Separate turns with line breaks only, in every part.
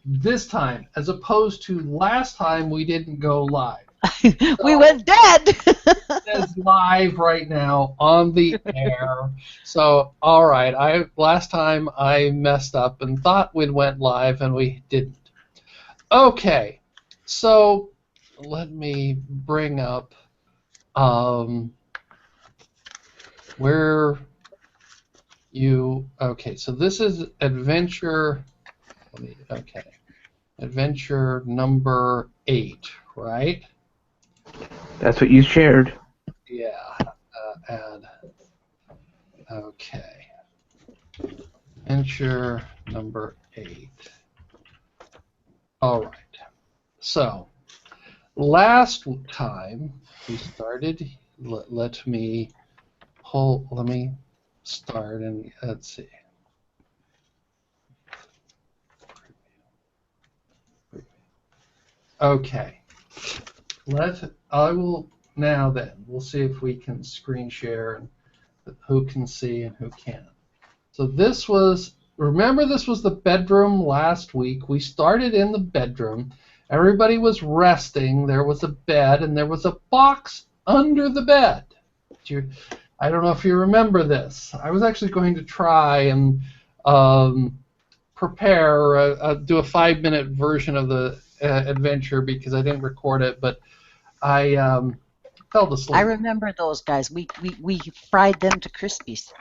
this time, as opposed to last time we didn't go live.
We went dead.
It's live right now on the air. So, all right. Last time I messed up and thought we'd went live, and we didn't. Okay. So let me bring up where you. Okay. So this is adventure. Okay. Adventure number 8, right?
That's what you shared.
Yeah. Add. Okay. Adventure number 8. All right. So, last time we started. Let me start and let's see. Okay. I will now then. We'll see if we can screen share and who can see and who can't. So remember this was the bedroom last week. We started in the bedroom. Everybody was resting. There was a bed and there was a box under the bed. I don't know if you remember this. I was actually going to try and prepare, do a 5-minute version of the adventure because I didn't record it, but I fell asleep.
I remember those guys. We fried them to crispies.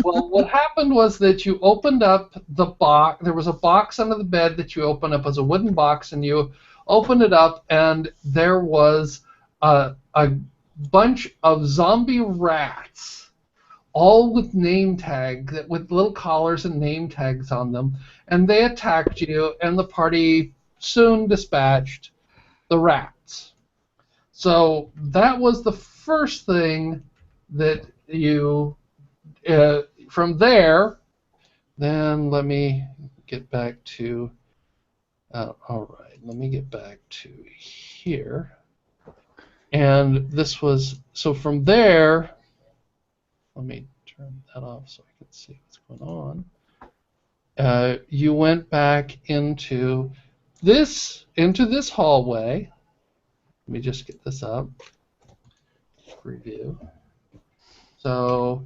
Well, what happened was that you opened up the box. There was a box under the bed that you opened up as a wooden box, and you opened it up, and there was a bunch of zombie rats, all with name tags, with little collars and name tags on them, and they attacked you, and the party soon dispatched the rats. So that was the first thing that you. From there, then let me get back to. All right, let me get back to here. And this was so. From there, let me turn that off so I can see what's going on. You went back into this hallway. Let me just get this up. Review. So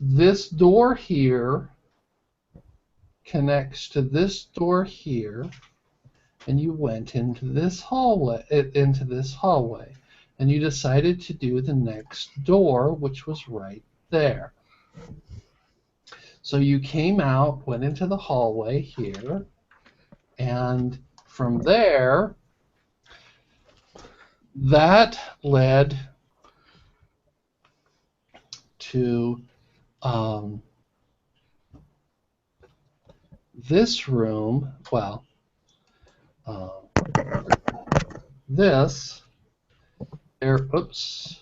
this door here connects to this door here, and you went into this hallway. And you decided to do the next door, which was right there. So you came out, went into the hallway here, and from there, that led to this room. Well, this there. Oops.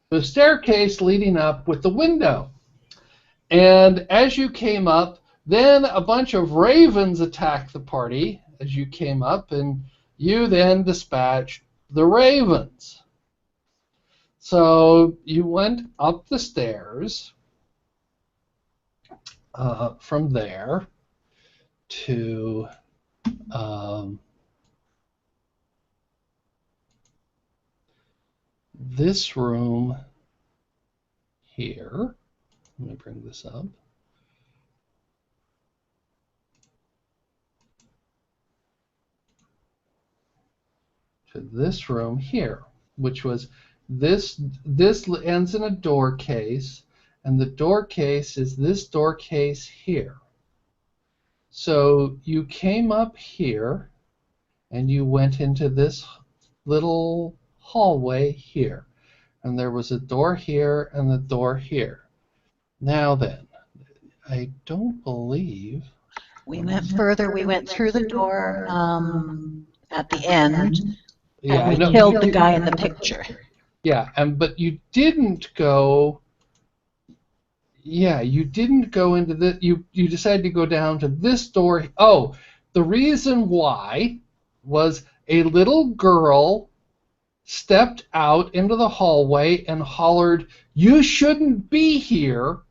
The staircase leading up with the window. And as you came up, then a bunch of ravens attacked the party as you came up, and you then dispatched the ravens. So you went up the stairs from there to this room here. Let me bring this up. To this room here, which was this ends in a door case, and the door case is this door case here. So you came up here and you went into this little hallway here, and there was a door here and the door here. Now then, I don't believe
we went further. We went through the door at the end, and we killed the guy in the picture.
Yeah, but you didn't go. Yeah, you didn't go into the. You decided to go down to this door. Oh, the reason why was a little girl stepped out into the hallway and hollered, "You shouldn't be here!"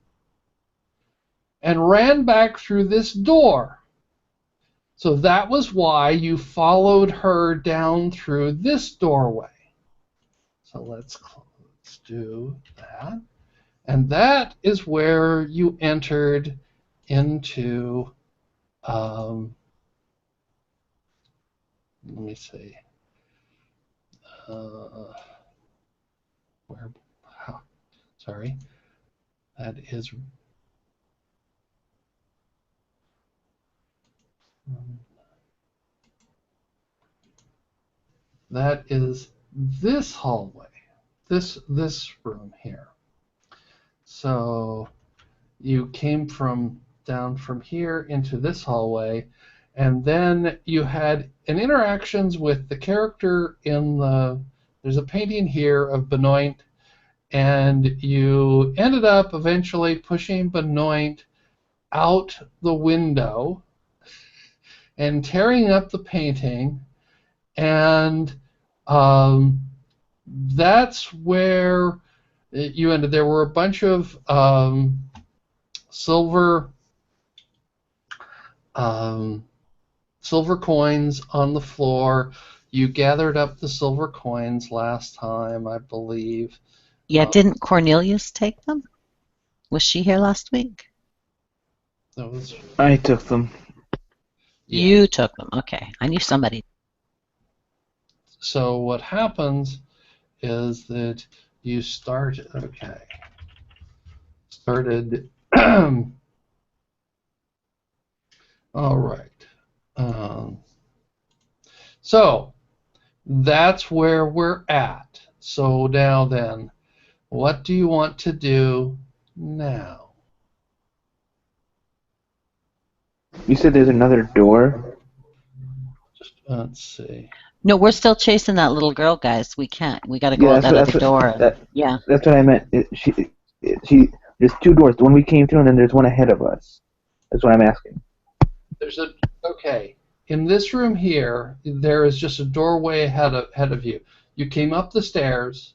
and ran back through this door. So that was why you followed her down through this doorway. So let's do that. And that is where you entered into, let me see, where, sorry, that is, this hallway, this room here. So you came down from here into this hallway, and then you had an interactions with the character in there's a painting here of Benoit, and you ended up eventually pushing Benoit out the window and tearing up the painting, and that's where you ended. There were a bunch of silver coins on the floor. You gathered up the silver coins last time, I believe.
Yeah, didn't Cornelius take them? Was she here last week?
I took them.
Yeah. You took them. Okay. I knew somebody.
So what happens is that you started all right. So that's where we're at. So now then, what do you want to do now?
You said there's another door?
Just let's see.
No, we're still chasing that little girl, guys. We can't. We got to go out that other door. Yeah.
That's what I meant. There's two doors. The one we came through, and then there's one ahead of us. That's what I'm asking.
Okay. In this room here, there is just a doorway ahead of you. You came up the stairs.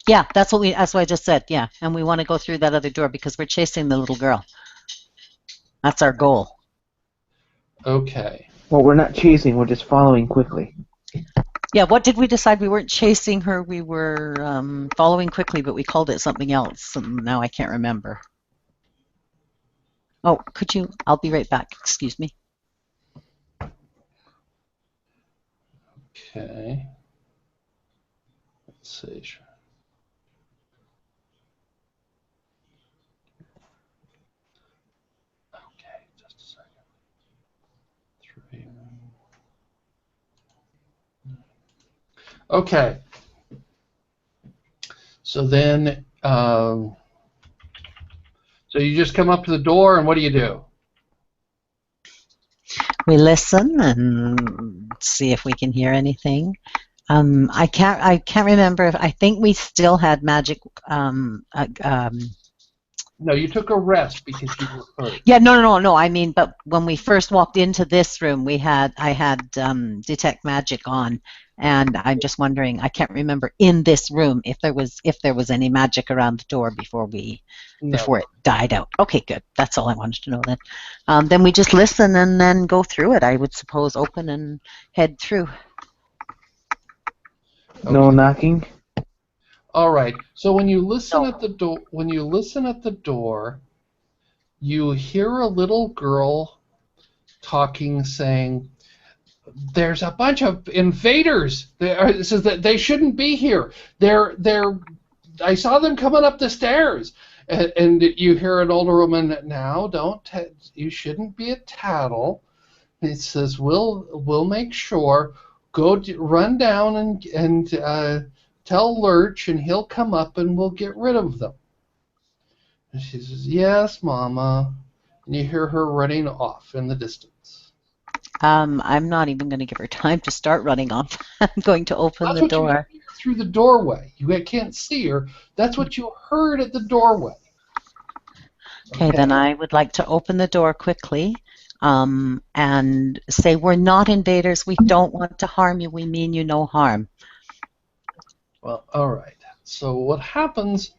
Yeah, that's what I just said. Yeah, and we want to go through that other door because we're chasing the little girl. That's our goal.
Okay.
Well, we're not chasing. We're just following quickly.
Yeah, what did we decide? We weren't chasing her. We were following quickly, but we called it something else. And now I can't remember. Oh, could you? I'll be right back. Excuse me.
Okay. Let's see. Okay, just a second. 3. Okay. So then, so you just come up to the door, and what do you do?
We listen and see if we can hear anything. I can't remember. I think we still had magic.
No, you took a rest because you were hurt.
Yeah, no. I mean, but when we first walked into this room, I had detect magic on, and I'm just wondering. I can't remember in this room if there was any magic around the door before it died out. Okay, good. That's all I wanted to know then. Then we just listen and then go through it. I would suppose open and head through.
Okay.
No knocking.
All right. So when you listen at the door, you hear a little girl talking, saying, "There's a bunch of invaders. It says that they shouldn't be here. I saw them coming up the stairs." And you hear an older woman, "Now, you shouldn't be a tattle." And it says, "We'll make sure. Run down and tell Lurch, and he'll come up, and we'll get rid of them." And she says, "Yes, Mama." And you hear her running off in the distance.
I'm not even going to give her time to start running off. I'm going to open the door.
That's what you hear through the doorway. You can't see her. That's what you heard at the doorway.
Okay, then I would like to open the door quickly and say, "We're not invaders. We don't want to harm you. We mean you no harm."
Well, all right. So what happens?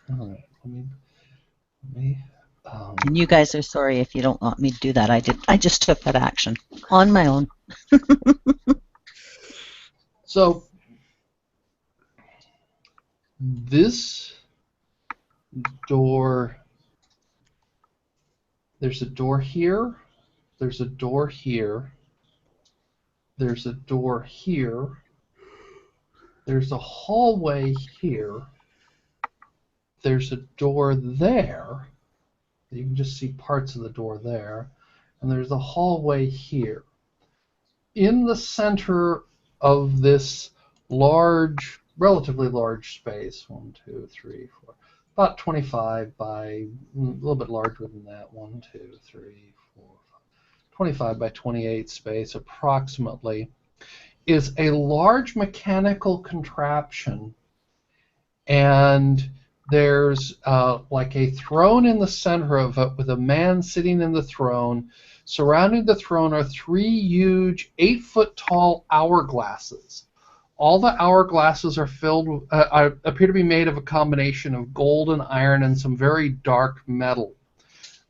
All right. Let me
And you guys are sorry if you don't want me to do that. I just took that action on my own.
So this door, there's a door here, there's a door here, there's a door here, there's a hallway here, there's a door there. You can just see parts of the door there. And there's a hallway here. In the center of this large, relatively large space, 1, 2, 3, 4, about 25 by, a little bit larger than that, 1, 2, 3, 4, 5, 25 by 28 space approximately, is a large mechanical contraption, and there's like a throne in the center of it with a man sitting in the throne. Surrounding the throne are 3 huge 8-foot-tall hourglasses. All the hourglasses are filled, appear to be made of a combination of gold and iron and some very dark metal.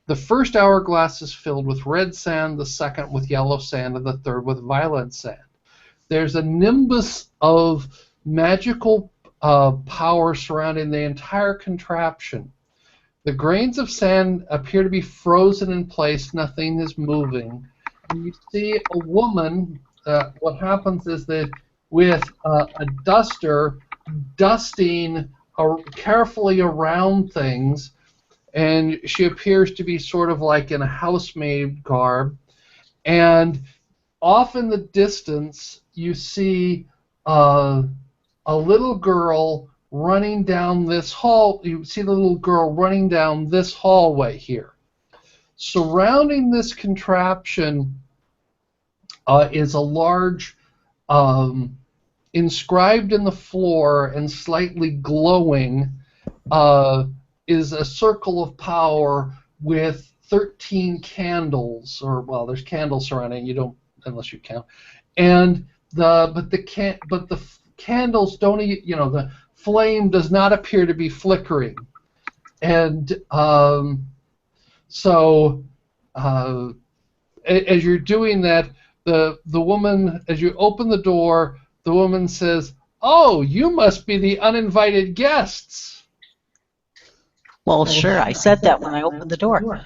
The first hourglass is filled with red sand, the second with yellow sand, and the third with violet sand. There's a nimbus of magical power surrounding the entire contraption. The grains of sand appear to be frozen in place. Nothing is moving. And you see a woman. What happens is that with a duster dusting carefully around things, and she appears to be sort of like in a housemaid garb. And off in the distance, you see a little girl running down this hall. You see the little girl running down this hallway here. Surrounding this contraption is a large, inscribed in the floor and slightly glowing, is a circle of power with 13 candles, or well, there's candles surrounding. You don't, unless you count, and the candles don't, the flame does not appear to be flickering, and so as you're doing that, the woman, as you open the door, the woman says, "Oh, you must be the uninvited guests."
Well, sure, I said that when I opened the door.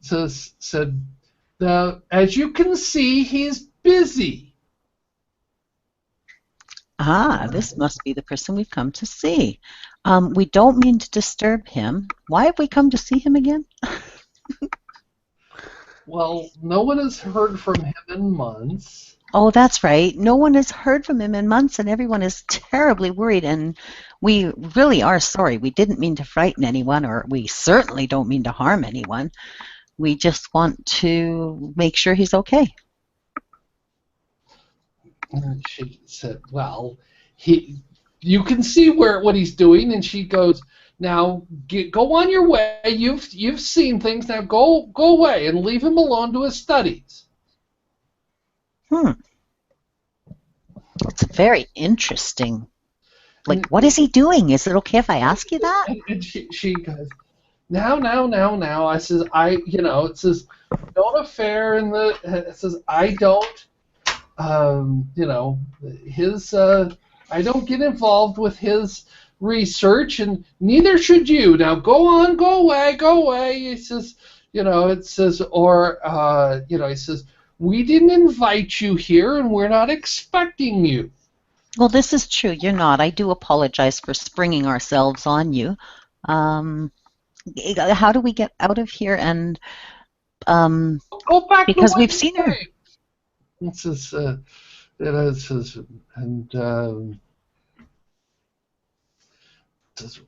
Said, as you can see, he's busy.
Ah, this must be the person we've come to see. We don't mean to disturb him. Why have we come to see him again?
Well, no one has heard from him in months.
Oh, that's right. No one has heard from him in months, and everyone is terribly worried, and we really are sorry. We didn't mean to frighten anyone, or we certainly don't mean to harm anyone. We just want to make sure he's okay.
And she said, "Well, you can see what he's doing." And she goes, "Now go on your way. You've seen things. Now go away and leave him alone to his studies."
It's very interesting. Like, what is he doing? Is it okay if I ask you that?
And she goes, now. I says, it says, don't affair in the. It says, I don't, I don't get involved with his research, and neither should you. Now go on, go away. He says, it says, or, he says, we didn't invite you here, and we're not expecting you.
Well, this is true. You're not. I do apologize for springing ourselves on you. How do we get out of here? And
go back
because we've seen her.
It says, and says,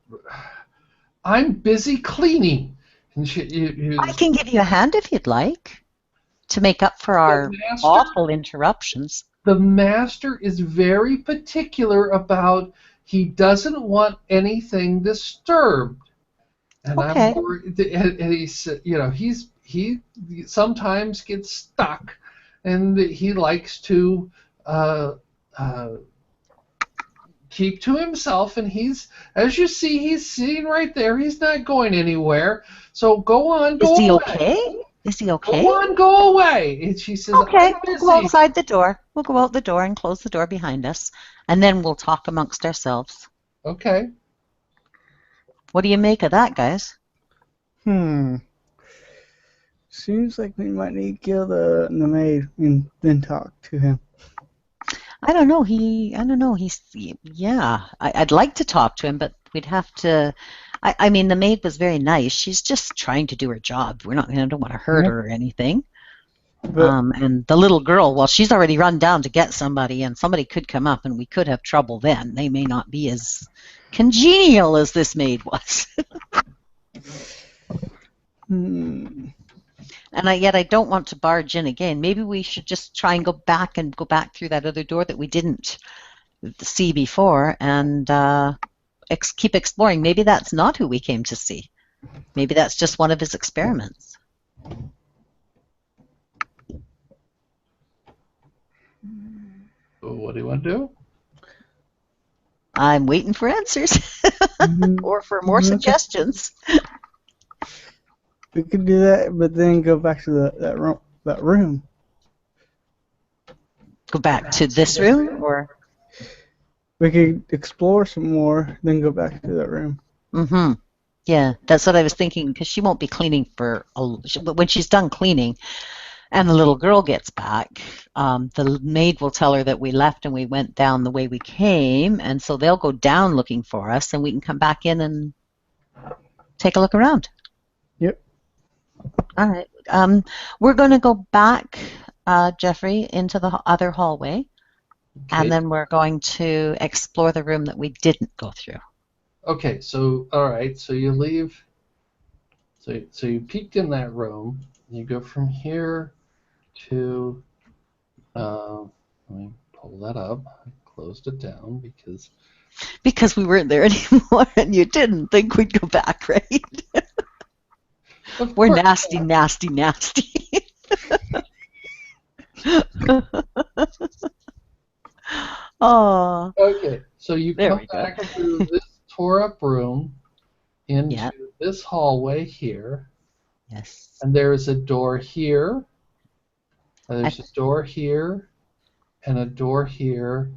I'm busy cleaning. And
I can give you a hand if you'd like, to make up for our awful interruptions.
The master is very particular about, he doesn't want anything disturbed. And
okay.
And he said, he sometimes gets stuck, and he likes to keep to himself, and he's, as you see, he's sitting right there. He's not going anywhere. So go on, go
Is he
away.
okay? Is he okay?
Go on, go away. And she says,
Okay,
I'm
we'll go
busy.
outside the door. We'll go out the door and close the door behind us, and then we'll talk amongst ourselves.
Okay.
What do you make of that, guys?
Seems like we might need to kill the maid and then talk to him.
I don't know. Yeah. I'd like to talk to him, but we'd have to. I mean, the maid was very nice. She's just trying to do her job. I don't want to hurt her or anything.
But
And the little girl, well, she's already run down to get somebody, and somebody could come up, and we could have trouble then. They may not be as congenial as this maid was. And yet I don't want to barge in again. Maybe we should just try and go back through that other door that we didn't see before and keep exploring. Maybe that's not who we came to see. Maybe that's just one of his experiments.
What do you want to do?
I'm waiting for answers or for more suggestions.
we could do that, but then go back to that room.
Go back to this room, or
We could explore some more, then go back to that room.
Yeah, that's what I was thinking, because she won't be cleaning when she's done cleaning and the little girl gets back, the maid will tell her that we left and we went down the way we came, and so they'll go down looking for us, and we can come back in and take a look around.
Yep.
All right. We're going to go back, Jeffrey, into the other hallway, and then we're going to explore the room that we didn't go through.
Okay, so, all right, so you leave, so you peeked in that room, you go from here to, let me pull that up, I closed it down
because we weren't there anymore, and you didn't think we'd go back, right? We're nasty, nasty, nasty. Oh.
Okay, so you come back through this tore-up room into this hallway here.
Yes.
And there is a door here. And there's a door here, and a door here,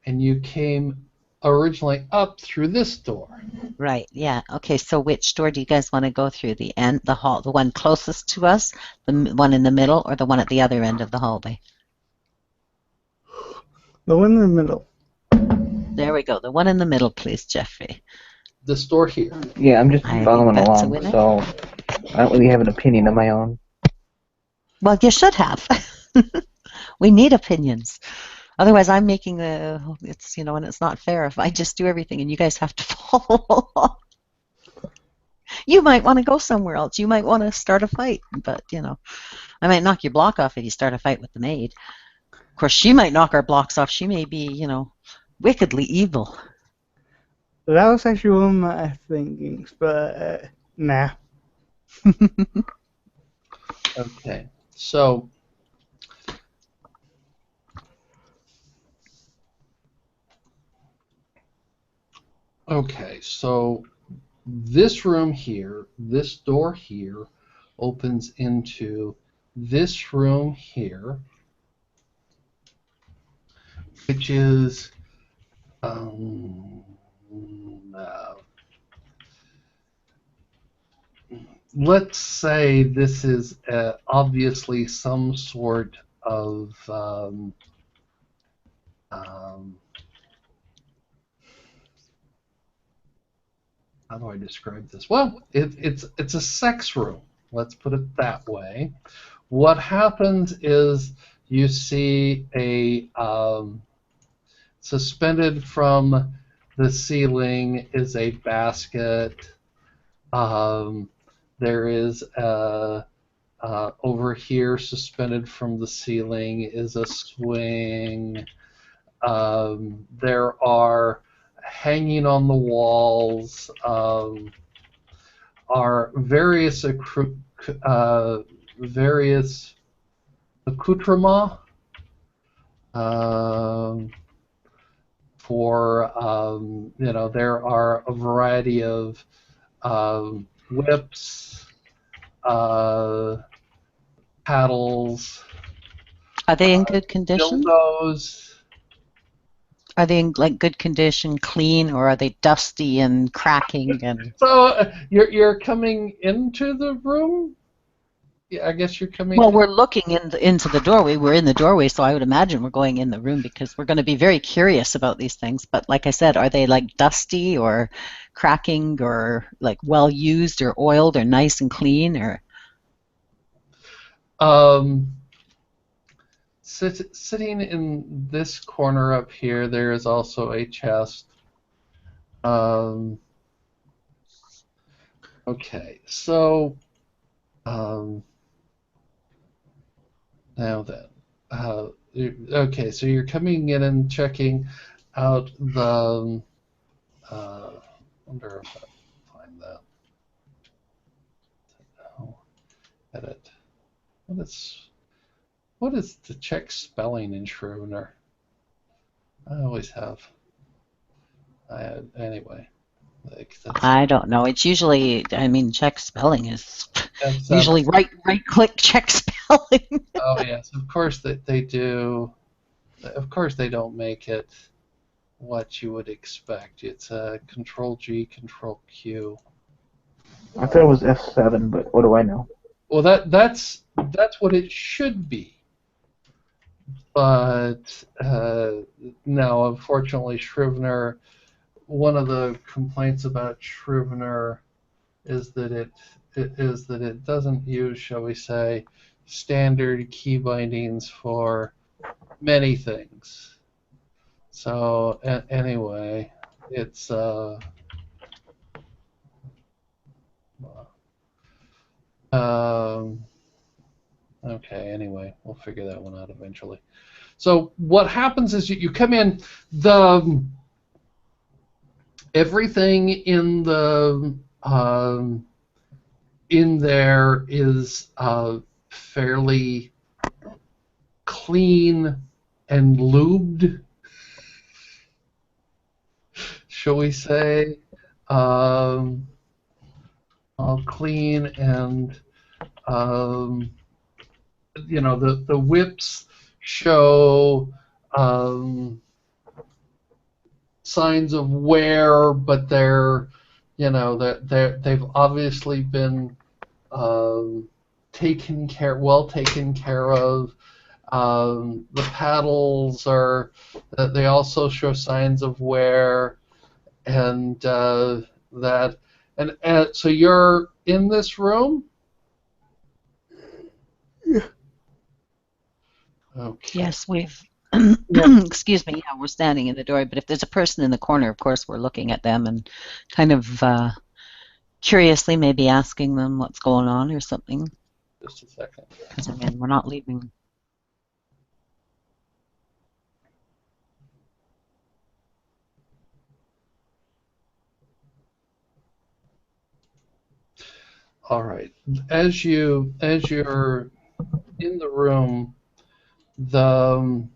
and you came originally up through this door.
Right. Yeah. Okay. So which door do you guys want to go through? The hall, the one closest to us, the one in the middle, or the one at the other end of the hallway?
The one in the middle.
There we go. The one in the middle, please, Jeffrey.
This door here.
Yeah, I'm just following along, so I don't really have an opinion of my own.
Well, you should have. We need opinions. Otherwise, I'm making and it's not fair if I just do everything and you guys have to follow along. You might want to go somewhere else. You might want to start a fight, but, I might knock your block off if you start a fight with the maid. Of course, she might knock our blocks off. She may be, wickedly evil.
That was actually one of my thinkings, but nah.
Okay, so this room here, this door here, opens into this room here, which is let's say this is obviously some sort of how do I describe this? Well, it's a sex room. Let's put it that way. What happens is you see a suspended from the ceiling is a basket. There is over here suspended from the ceiling is a swing. There are hanging on the walls are various accoutrements for there are a variety of whips, paddles,
Are they in good condition?
dildos.
Are they in like good condition, clean, or are they dusty and cracking? And
So you're coming into the room? Yeah, I guess you're coming.
well, we're looking into the doorway. We're in the doorway, so I would imagine we're going in the room because we're going to be very curious about these things. But like I said, are they like dusty or cracking or like well used or oiled or nice and clean or?
Sitting in this corner up here, there is also a chest. Okay, so now then, okay, so you're coming in and checking out the. Wonder if I can find that. Oh, edit. What is the check spelling in Scrivener? I always have. Anyway, like that's
I don't know. It's usually, I mean, check spelling is
that's
usually right click check spelling.
oh yes, of course they do. Of course they don't make it what you would expect. It's a Control G, Control Q.
I thought it was F7, but what do I know?
Well, that's what it should be. But no, unfortunately, Scrivener. One of the complaints about Scrivener is that it doesn't use, shall we say, standard key bindings for many things. So anyway, it's okay. Anyway, we'll figure that one out eventually. So what happens is you come in, everything in the in there is fairly clean and lubed, shall we say, all clean and the whips show signs of wear, but they've obviously been well taken care of. The paddles they also show signs of wear, and that and so you're in this room.
Yeah.
Okay.
Yes, we've, excuse me, yeah, we're standing in the door, but if there's a person in the corner, of course, we're looking at them and kind of curiously maybe asking them what's going on or something.
Just a second.
Because, I mean, we're not leaving.
All right. As you're in the room, the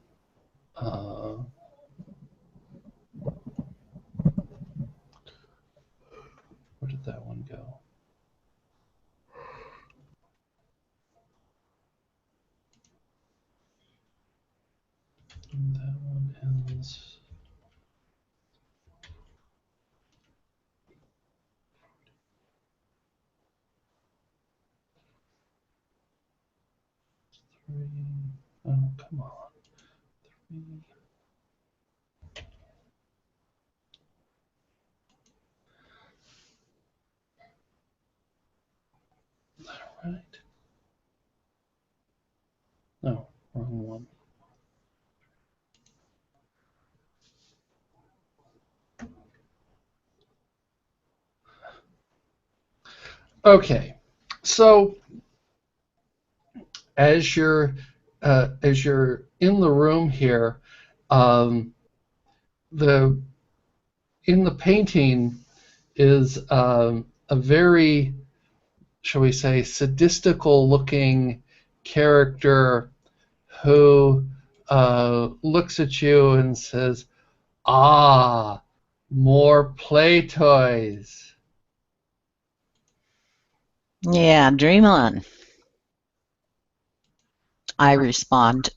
where did that one go? That one ends. Three. Oh, come on. Three. All right. No, wrong one. Okay. So as you're in the room here, the in the painting is a very, shall we say, sadistical looking character who looks at you and says, Ah, more play toys.
Yeah, dream on. I respond.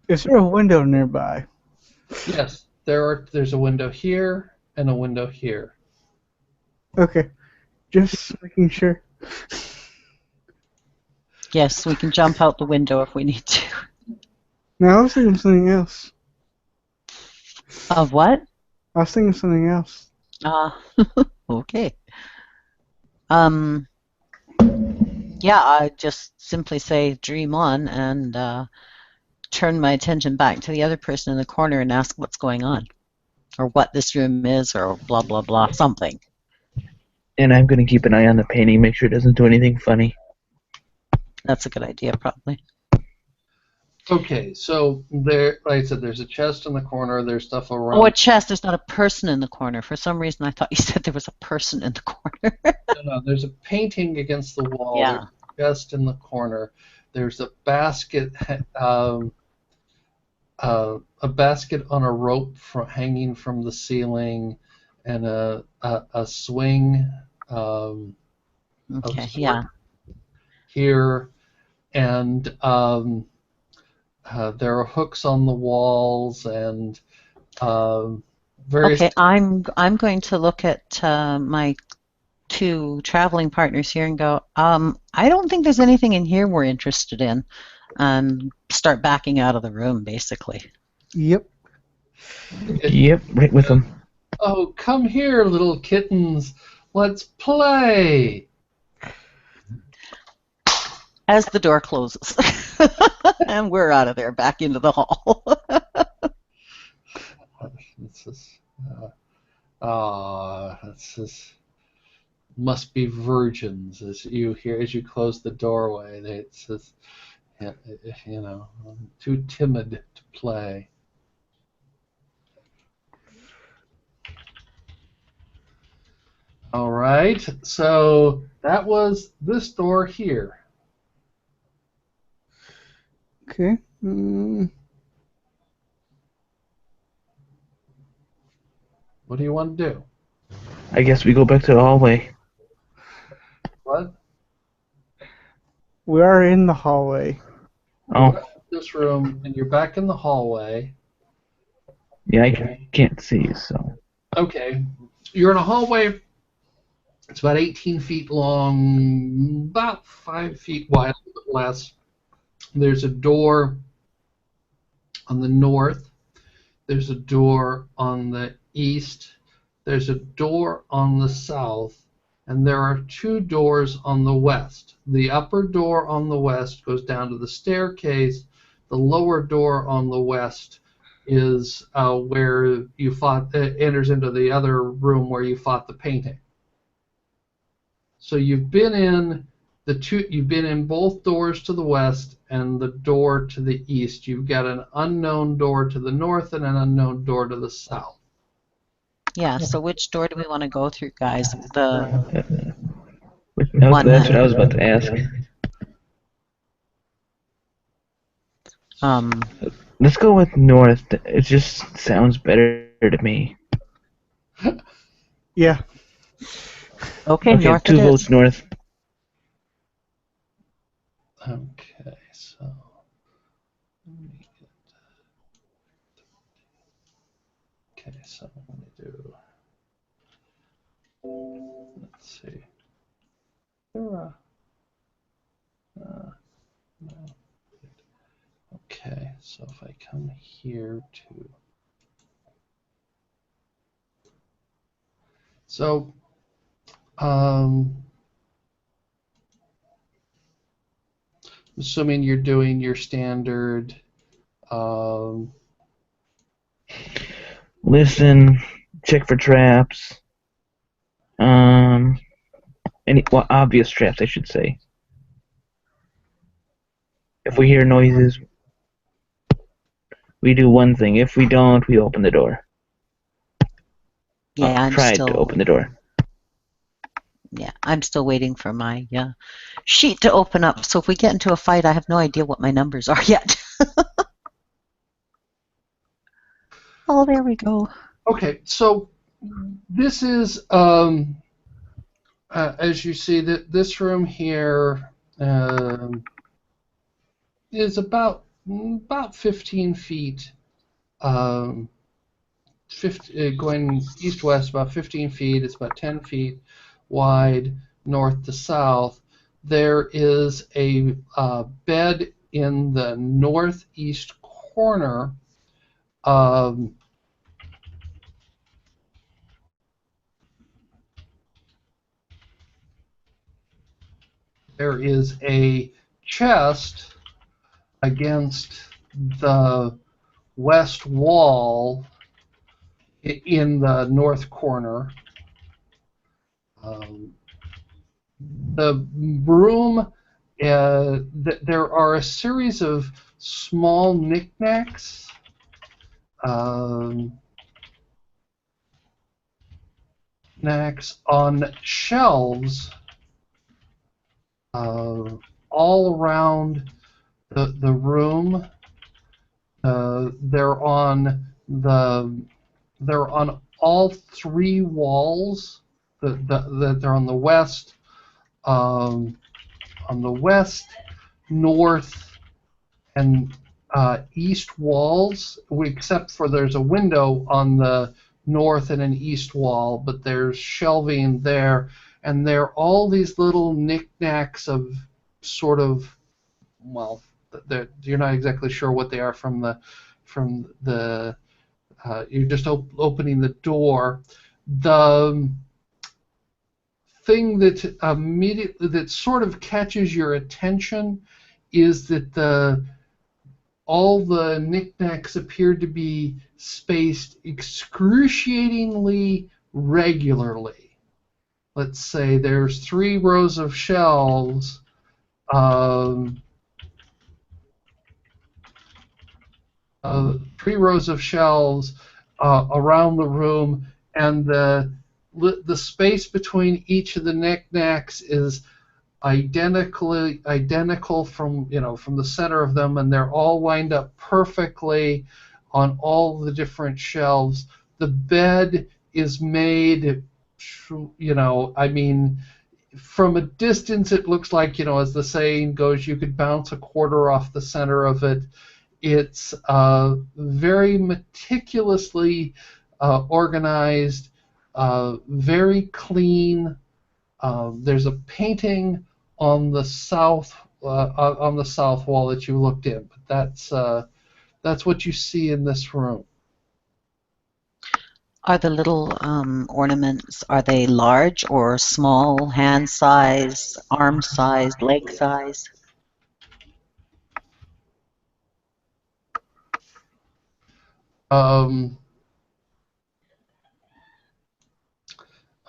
Is there a window nearby?
Yes, there's a window here and a window here.
Okay, just making sure.
Yes, we can jump out the window if we need to.
Now I was thinking something else.
Of what?
I was thinking something else.
Okay. Yeah, I just simply say dream on and turn my attention back to the other person in the corner and ask what's going on, or what this room is, or blah, blah, blah, something.
And I'm going to keep an eye on the painting, make sure it doesn't do anything funny.
That's a good idea, probably.
Okay, so there, like I said, there's a chest in the corner. There's stuff around.
Oh, a chest. There's not a person in the corner. For some reason, I thought you said there was a person in the corner.
No, there's a painting against the wall.
Yeah.
There's a chest in the corner. There's a basket, a basket on a rope hanging from the ceiling, and a swing.
Okay, yeah.
Here, and there are hooks on the walls and various.
Okay, I'm going to look at my two traveling partners here and go, I don't think there's anything in here we're interested in, and start backing out of the room, basically.
Yep.
Yep, right with them.
Oh, come here, little kittens. Let's play.
As the door closes, and we're out of there, back into the hall.
This is, this is must be virgins as you close the doorway. It says, you know, I'm too timid to play. All right, so that was this door here.
Okay.
What do you want to do?
I guess we go back to the hallway.
What?
We are in the hallway.
Oh,
This room, and you're back in the hallway.
yeah, I can't see, so.
Okay, you're in a hallway. It's about 18 feet long, about 5 feet wide, a little bit less. There's a door on the north. There's a door on the east. There's a door on the south. And there are two doors on the west. The upper door on the west goes down to the staircase. The lower door on the west is where you fought. Enters into the other room where you fought the painting. So you've been in You've been in both doors to the west and the door to the east. You've got an unknown door to the north and an unknown door to the south.
Yeah, so which door do we want to go through, guys?
That's
One
what I was about to ask. Let's go with north. It just sounds better to me.
Yeah.
Okay, north
two
it
votes
is.
north.
Okay, so let me get. Okay, so I'm going to do. Let's see. No. Okay, so if I come here to. So, assuming you're doing your standard.
Listen, check for traps. Obvious traps, I should say. If we hear noises, we do one thing. If we don't, we open the door.
Yeah,
Try to open the door.
Yeah, I'm still waiting for my sheet to open up. So if we get into a fight, I have no idea what my numbers are yet. Oh, there we go.
Okay, so this is, as you see, that this room here is about 15 feet, um, going east-west about 15 feet. It's about 10 feet wide, north to south. There is a bed in the northeast corner. Um, there is a chest against the west wall in the north corner. Um, the room, there are a series of small knickknacks, um, knickknacks on shelves all around the room. They're on all three walls. They're on the west, north, and east walls, except for there's a window on the north and an east wall, but there's shelving there, and there are all these little knickknacks of sort of, well, you're not exactly sure what they are from the you're just opening the door. The thing that sort of catches your attention is that all the knickknacks appear to be spaced excruciatingly regularly. Let's say there's 3 rows of shelves. Um, 3 rows of shelves around the room, and the space between each of the knickknacks is identical from the center of them, and they're all lined up perfectly on all the different shelves. The bed is made, I mean, from a distance it looks like, as the saying goes, you could bounce a quarter off the center of it. It's very meticulously organized, very clean. There's a painting on the south wall that you looked in, but that's what you see in this room.
Are the little ornaments, are they large or small, hand size, arm size, leg size?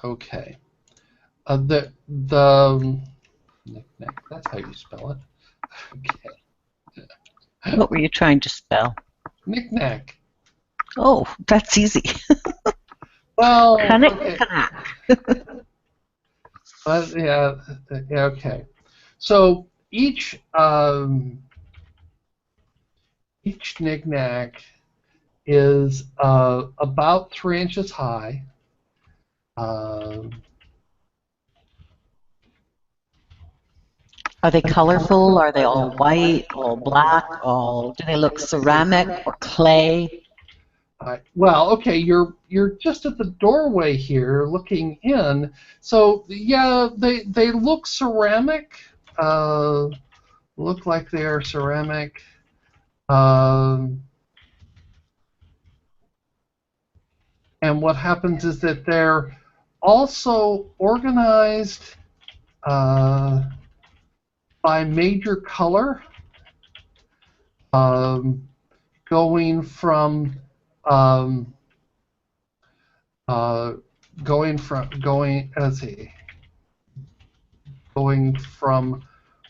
Okay. The knick-knack, that's how you spell it. Okay.
What were you trying to spell?
Knick-knack.
Oh, that's easy.
Well,
Okay.
But yeah, okay. So each knick-knack is about 3 inches high.
Are they colorful? Are they all white, all black, do they look ceramic or clay?
Well, okay, you're just at the doorway here, looking in. So yeah, they look ceramic. Look like they are ceramic. And what happens is that they're also organized by major color, going from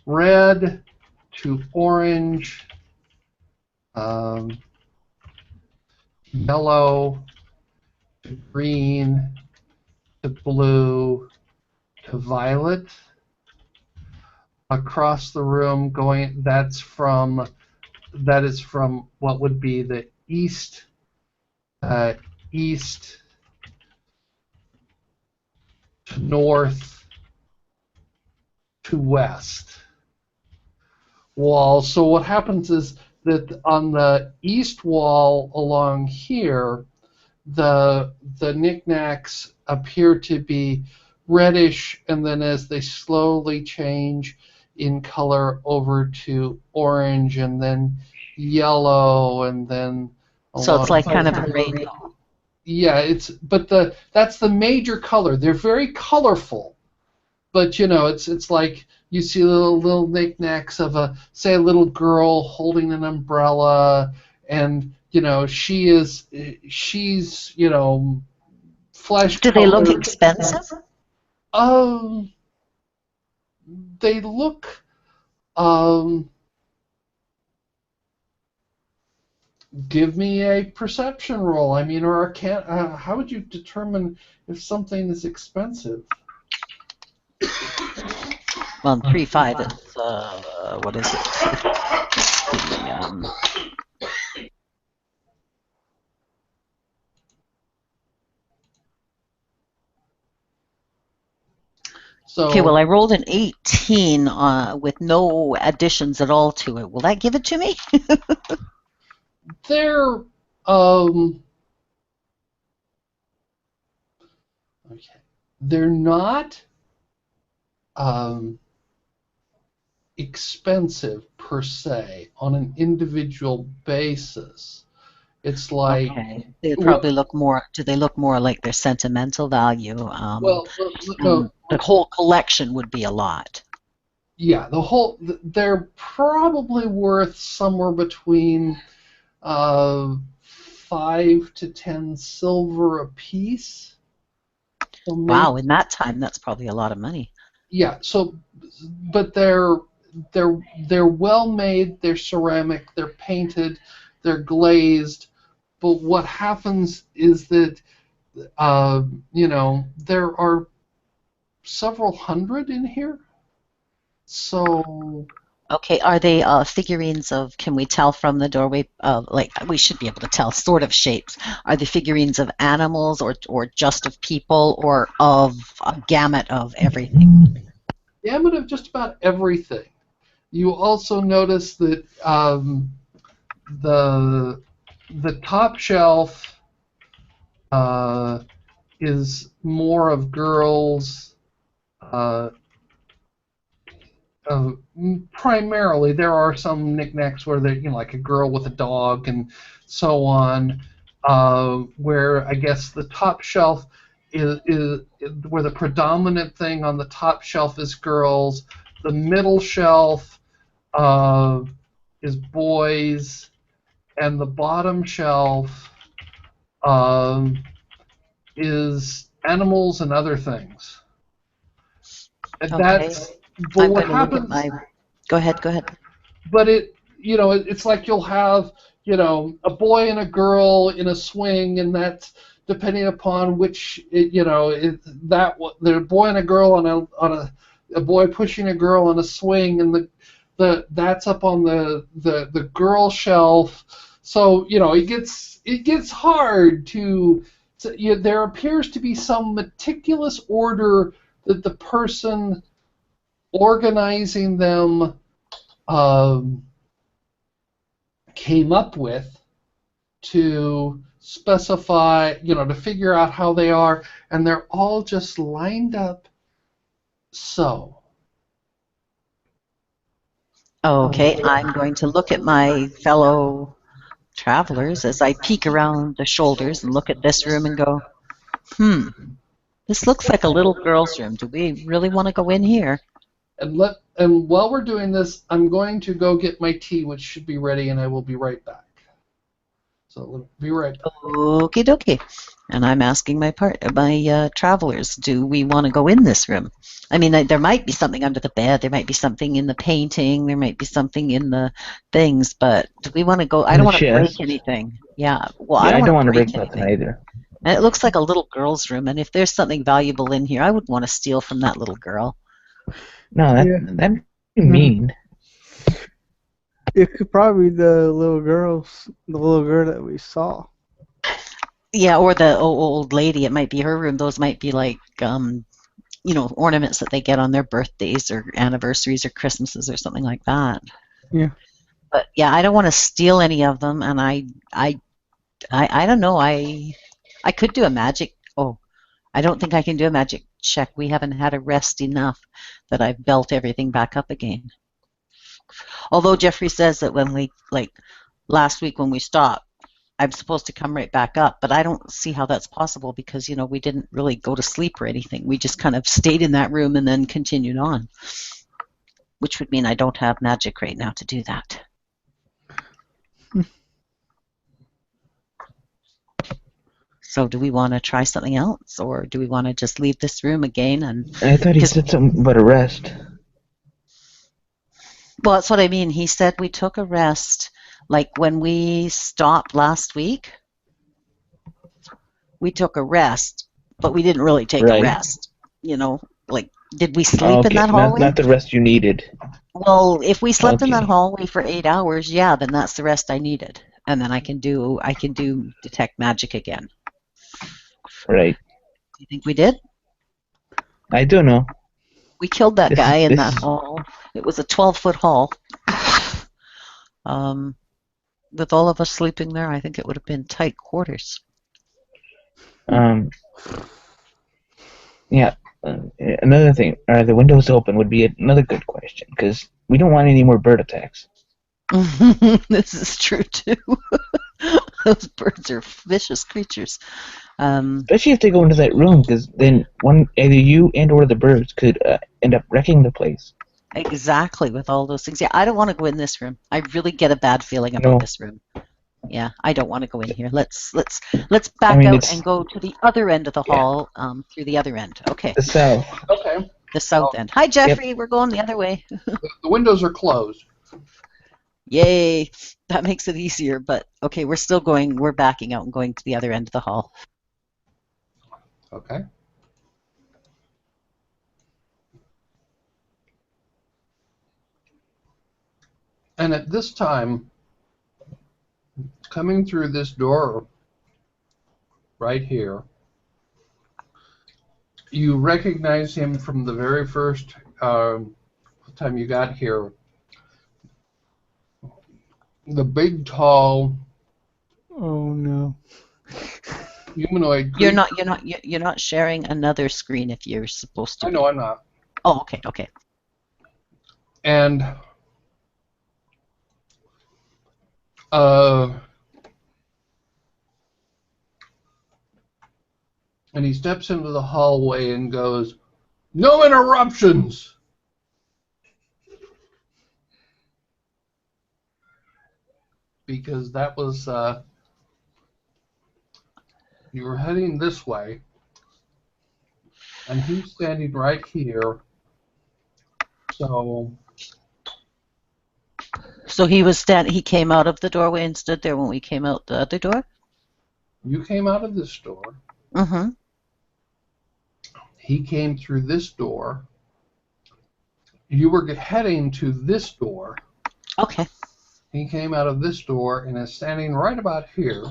red to orange, yellow to green to blue to violet. Across the room, that is from what would be the east east to north to west wall. So what happens is that on the east wall along here, the knickknacks appear to be reddish, and then as they slowly change in color over to orange, and then yellow, and then
So it's
along.
like kind of a rainbow.
Yeah, that's the major color. They're very colorful, but it's like you see little knickknacks of say a little girl holding an umbrella, and she's flesh
Do they look
colored.
expensive?
Um, they look um. Give me a perception roll. I mean, or how would you determine if something is expensive?
Well, 3-5 is what is it? Okay, well, I rolled an 18 with no additions at all to it. Will that give it to me?
They're okay. They're not expensive per se on an individual basis. It's like
okay. They probably look more. Do they look more like their sentimental value?
well, no,
The whole collection would be a lot.
yeah, they're probably worth somewhere between 5 to 10 silver a piece. So
Wow, in that time, that's probably a lot of money.
yeah. But they're well made. They're ceramic. They're painted. They're glazed. But what happens is that there are several hundred in here. So.
Okay, are they figurines of, can we tell from the doorway, like we should be able to tell sort of shapes. Are they figurines of animals or just of people or of a gamut of everything?
Gamut of just about everything. You also notice that the top shelf is more of girls. Primarily, there are some knickknacks where they, like a girl with a dog and so on. Where I guess the top shelf is where the predominant thing on the top shelf is girls. The middle shelf is boys, and the bottom shelf is animals and other things. And
okay.
but
I'm
what
going to look
happens?
at my. Go ahead.
But it's like you'll have a boy and a girl in a swing, and that's depending upon which the boy and a girl on a boy pushing a girl on a swing, and that's up on the girl shelf. So it gets hard to there appears to be some meticulous order that the person organizing them came up with to specify, to figure out how they are, and they're all just lined up so.
Okay, I'm going to look at my fellow travelers as I peek around the shoulders and look at this room and go, this looks like a little girl's room. Do we really want to go in here?
And while we're doing this, I'm going to go get my tea, which should be ready, and I will be right back. So we'll be right back.
Okie dokie. And I'm asking my travelers, do we want to go in this room? I mean, there might be something under the bed, there might be something in the painting, there might be something in the things, but do we want to go? I don't want to break anything. Yeah, well,
Yeah,
I don't want to break
nothing
anything
either.
And it looks like a little girl's room, and if there's something valuable in here, I would want to steal from that little girl.
No, that'd be mean.
It could probably be the little girl that we saw.
Yeah, or the old lady. It might be her room. Those might be like, ornaments that they get on their birthdays or anniversaries or Christmases or something like that.
Yeah.
But yeah, I don't want to steal any of them, and I don't know. I could do a magic. Oh, I don't think I can do a magic check. We haven't had a rest enough that I've built everything back up again. Although Jeffrey says that when we, like last week when we stopped, I'm supposed to come right back up, but I don't see how that's possible because, we didn't really go to sleep or anything. We just kind of stayed in that room and then continued on, which would mean I don't have magic right now to do that. So do we want to try something else, or do we want to just leave this room again? And
I thought he said something about a rest.
well, that's what I mean. He said we took a rest, like when we stopped last week. We took a rest, but we didn't really take a rest. Like, did we sleep in that hallway?
Not the rest you needed.
Well, if we slept in that hallway for 8 hours, yeah, then that's the rest I needed, and then I can do detect magic again.
Right.
Do you think we did?
I don't know.
We killed that guy in that hall. It was a 12-foot hall. With all of us sleeping there, I think it would have been tight quarters.
Yeah. Another thing, are the windows open would be another good question, because we don't want any more bird attacks.
This is true, too. Those birds are vicious creatures.
Especially if they go into that room, because then either you and or the birds could end up wrecking the place.
Exactly, with all those things. Yeah, I don't want to go in this room. I really get a bad feeling about this room. Yeah, I don't want to go in here. Let's back out and go to the other end of the hall, through the other end. Okay.
The south.
Okay.
The south end. Hi, Jeffrey. Yep. We're going the other way.
The windows are closed.
Yay. That makes it easier, but okay, we're still going. We're backing out and going to the other end of the hall.
Okay. And at this time, coming through this door right here, you recognize him from the very first time you got here. The big, tall.
Oh no.
Humanoid.
You're not sharing another screen if you're supposed to.
I know I'm not.
Oh, okay, okay.
And he steps into the hallway and goes, "No interruptions." Because that was you were heading this way, and he's standing right here. So
he was he came out of the doorway and stood there when we came out the other door?
You came out of this door.
Mm-hmm.
He came through this door. You were heading to this door.
Okay.
He came out of this door and is standing right about here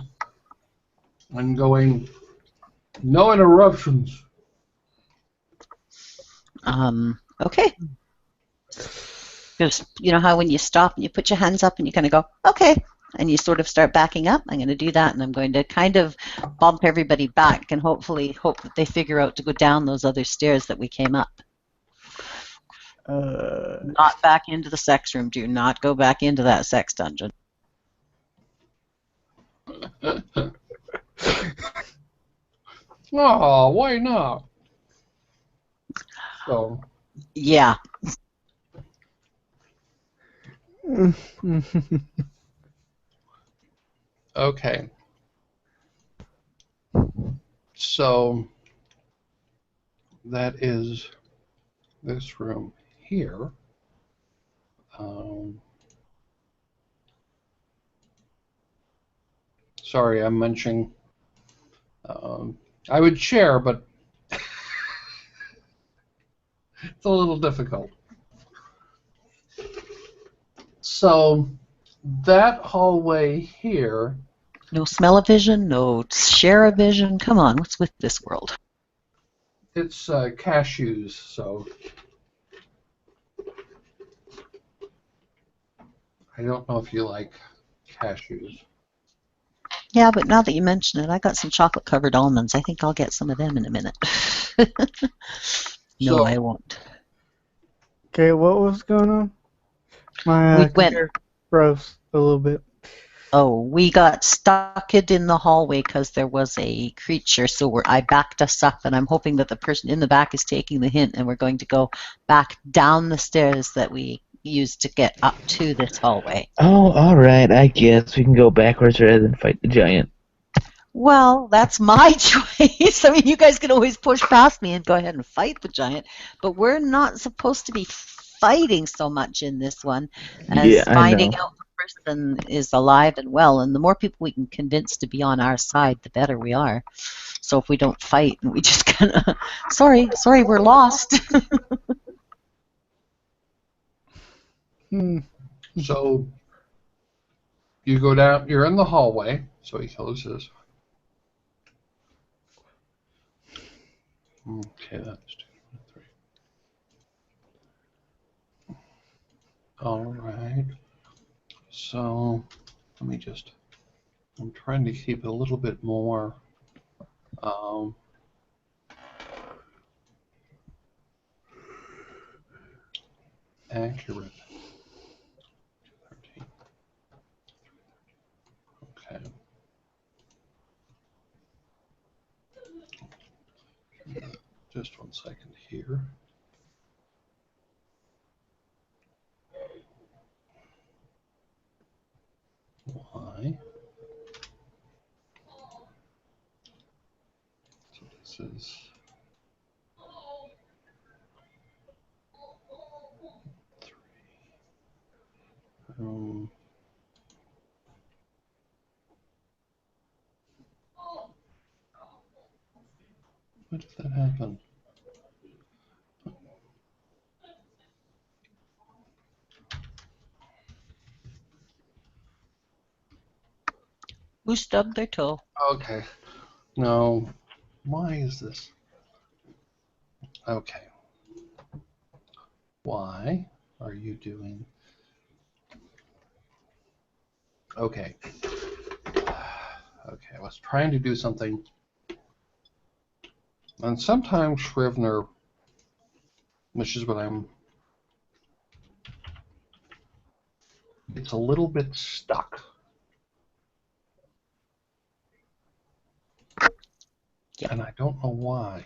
and going, "No interruptions."
Okay. Because you know how when you stop and you put your hands up and you kind of go, okay, and you sort of start backing up. I'm going to do that, and I'm going to kind of bump everybody back and hopefully hope that they figure out to go down those other stairs that we came up. Not back into the sex room. Do not go back into that sex dungeon.
Oh, why not? So.
Yeah.
Okay. So that is this room here. Sorry, I'm munching. I would share, but it's a little difficult. So that hallway here
No smell-o-vision, no share-o-vision. Come on, what's with this world?
It's cashews, so I don't know if you like cashews.
Yeah, but now that you mention it, I got some chocolate-covered almonds. I think I'll get some of them in a minute. No,
So
I won't.
Okay, what was going on? My
We went.
computer froze a little bit.
Oh, we got stuck in the hallway because there was a creature. So I backed us up, and I'm hoping that the person in the back is taking the hint, and we're going to go back down the stairs that we used to get up to this hallway.
Oh, all right. I guess we can go backwards rather than fight the giant.
Well, that's my choice. I mean, you guys can always push past me and go ahead and fight the giant, but we're not supposed to be fighting so much in this one
Yeah,
as
I
finding
know.
out the person is alive and well. And the more people we can convince to be on our side, the better we are. So if we don't fight and we just kind of, sorry, we're lost.
So you go down. You're in the hallway. So he closes. Okay, that's 2, 3. All right. So let me just. I'm trying to keep it a little bit more accurate. 13. Okay. Just 1 second here. Why? So this is 3. Why did that happen?
Who stubbed their toe?
Okay. No. Why is this? Okay. Why are you doing? Okay. Okay, I was trying to do something. And sometimes Scrivener, which is what it's a little bit stuck.
Yeah.
And I don't know why.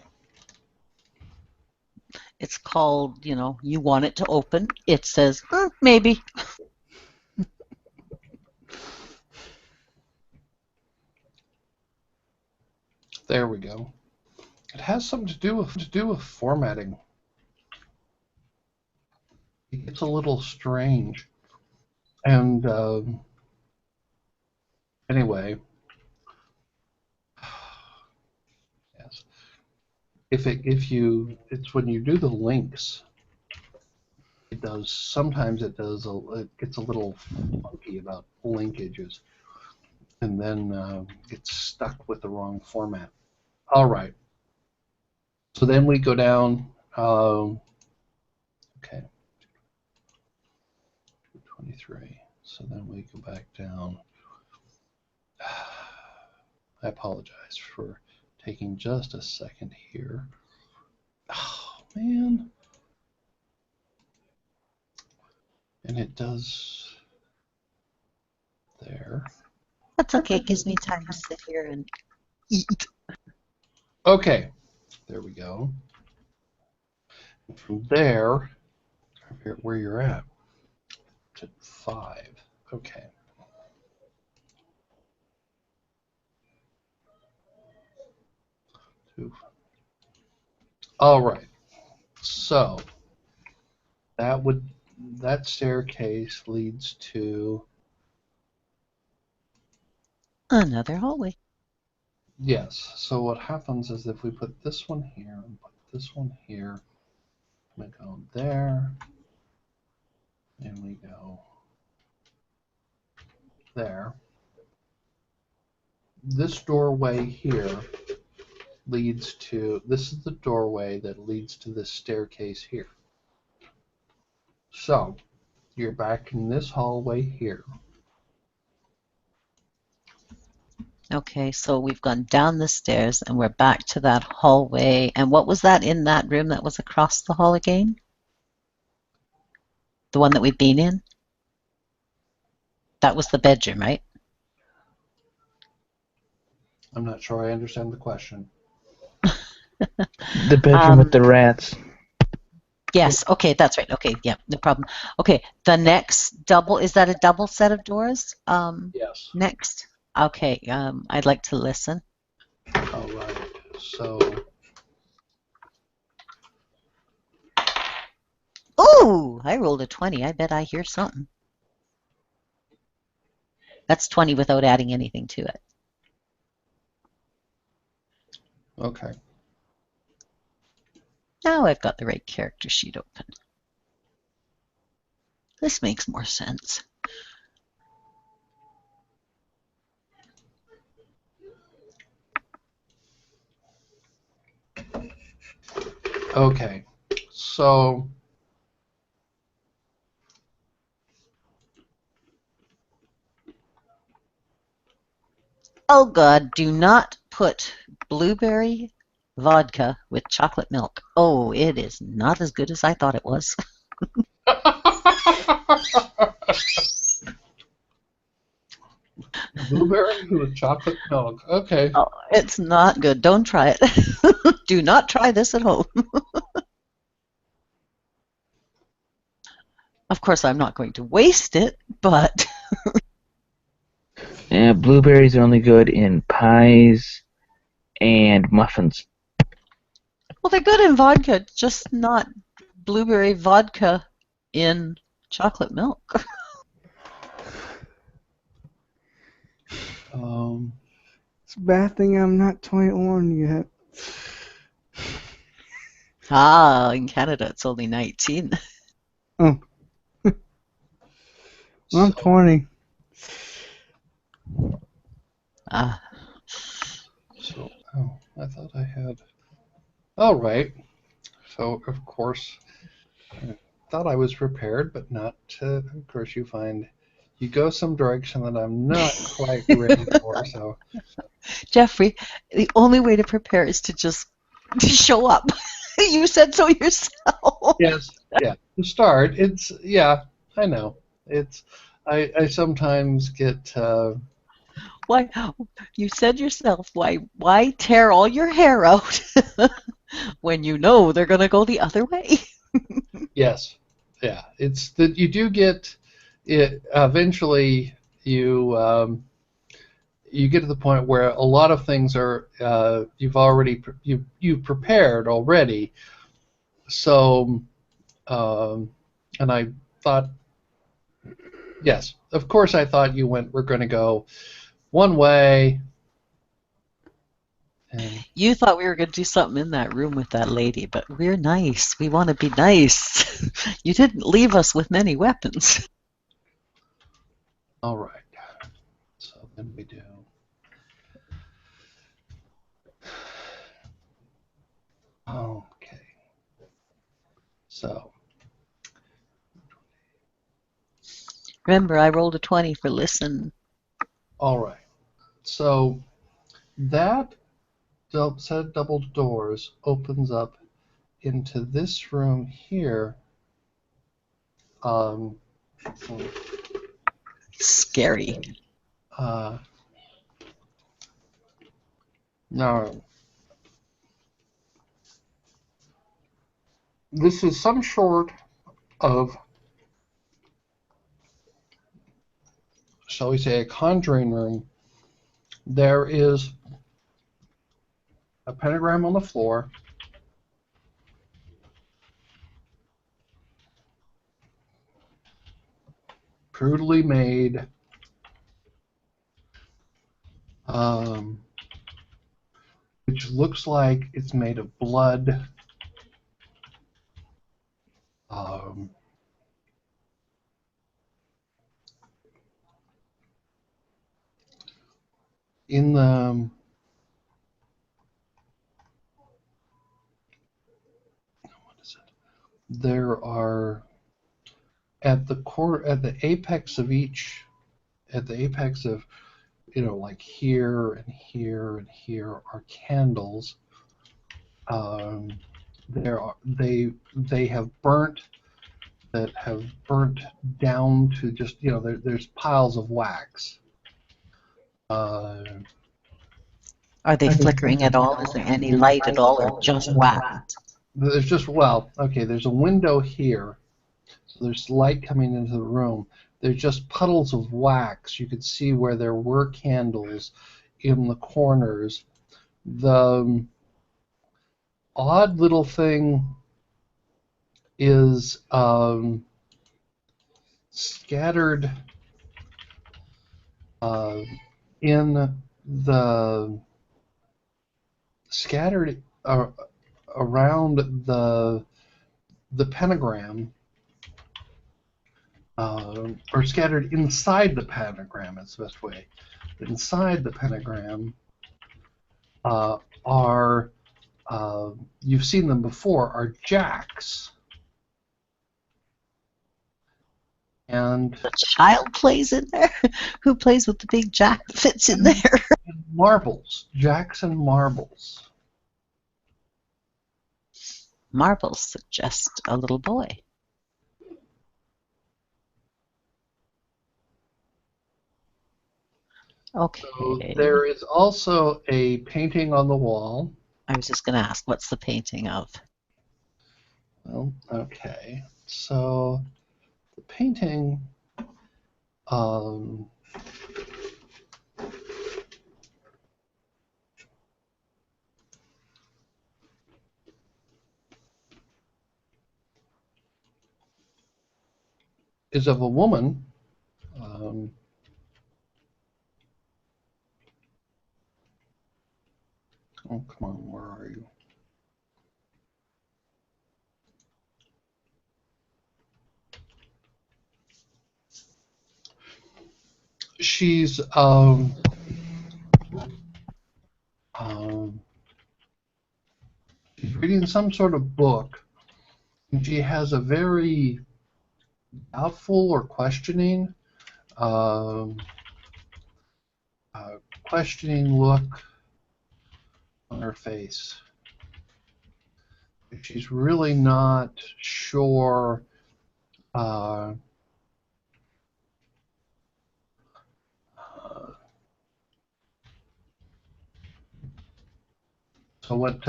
It's called, you want it to open. It says, maybe.
There we go. It has something to do with formatting. It's a little strange. And anyway, yes. It's when you do the links, sometimes it gets a little funky about linkages, and then gets stuck with the wrong format. All right. So then we go down. Okay. 23. So then we go back down. I apologize for taking just a second here. Oh, man. And it does there.
That's okay. It gives me time to sit here and eat.
Okay. There we go. And from there, where you're at, to 5. Okay. Two. All right. So that staircase leads to,
Another hallway.
yes. So what happens is if we put this one here and put this one here, we go there, and we go there. this doorway here leads to, this is the doorway that leads to this staircase here. So you're back in this hallway here.
Okay, so we've gone down the stairs and we're back to that hallway. And what was that in that room that was across the hall again? The one that we'd been in? That was the bedroom, right?
I'm not sure I understand the question.
The bedroom with the rats.
Yes, okay, that's right. Okay, yeah, no problem. Okay, the next double, is that a double set of doors?
Yes.
Next? Okay, I'd like to listen.
All right. So
Ooh, I rolled a 20. I bet I hear something. That's 20 without adding anything to it.
okay.
Now I've got the right character sheet open. This makes more sense.
Okay. So
Oh God, do not put blueberry vodka with chocolate milk. Oh, it is not as good as I thought it was.
blueberry with chocolate milk. Okay.
Oh, it's not good. Don't try it. Do not try this at home. Of course, I'm not going to waste it, but
Yeah, blueberries are only good in pies and muffins.
well, they're good in vodka, just not blueberry vodka in chocolate milk.
It's a bad thing I'm not 21 yet.
Ah, in Canada, it's only 19.
Oh, I'm
so
20.
Ah,
So, oh, I thought I had. All right. So, of course, I thought I was prepared, but not. Of course, you go some direction that I'm not quite ready for. So,
Jeffrey, the only way to prepare is to just show up. You said so yourself.
yes, yeah. To start, yeah, I know. I sometimes get.
Why? You said yourself. Why tear all your hair out when you know they're gonna go the other way?
Yes, yeah. It's that you do get it. Eventually, you get to the point where a lot of things are you've prepared already. So, and I thought, yes, of course, I thought we're going to go one way. And
You thought we were gonna do something in that room with that lady, but we're nice. We want to be nice. You didn't leave us with many weapons.
all right, so then we do. Okay, so
Remember, I rolled a 20 for listen.
all right, so that set of double doors opens up into this room here. Um,
Scary.
Now, this is some sort of, shall we say, a conjuring room. There is a pentagram on the floor. Crudely made. Which looks like it's made of blood. Um, in the what is it? There are at the core, at the apex of each, at the apex of, like here and here and here are candles. They have burnt, that have burnt down to just, there's piles of wax.
Are they flickering at all? Is there any light at all, or just wax?
There's just, okay, there's a window here, so there's light coming into the room. There's just puddles of wax. You could see where there were candles in the corners. The odd little thing is scattered in the scattered around the pentagram, or scattered inside the pentagram. Is the best way. Inside the pentagram are, you've seen them before, are jacks. And
The child plays in there? Who plays with the big jack that fits in there?
marbles. Jacks and marbles.
Marbles suggest a little boy. Okay.
So there is also a painting on the wall.
I was just going to ask, what's the painting of?
Well, okay. So the painting, is of a woman. Oh, come on, where are you? She's she's reading some sort of book, and she has a very doubtful or questioning look on her face. She's really not sure so what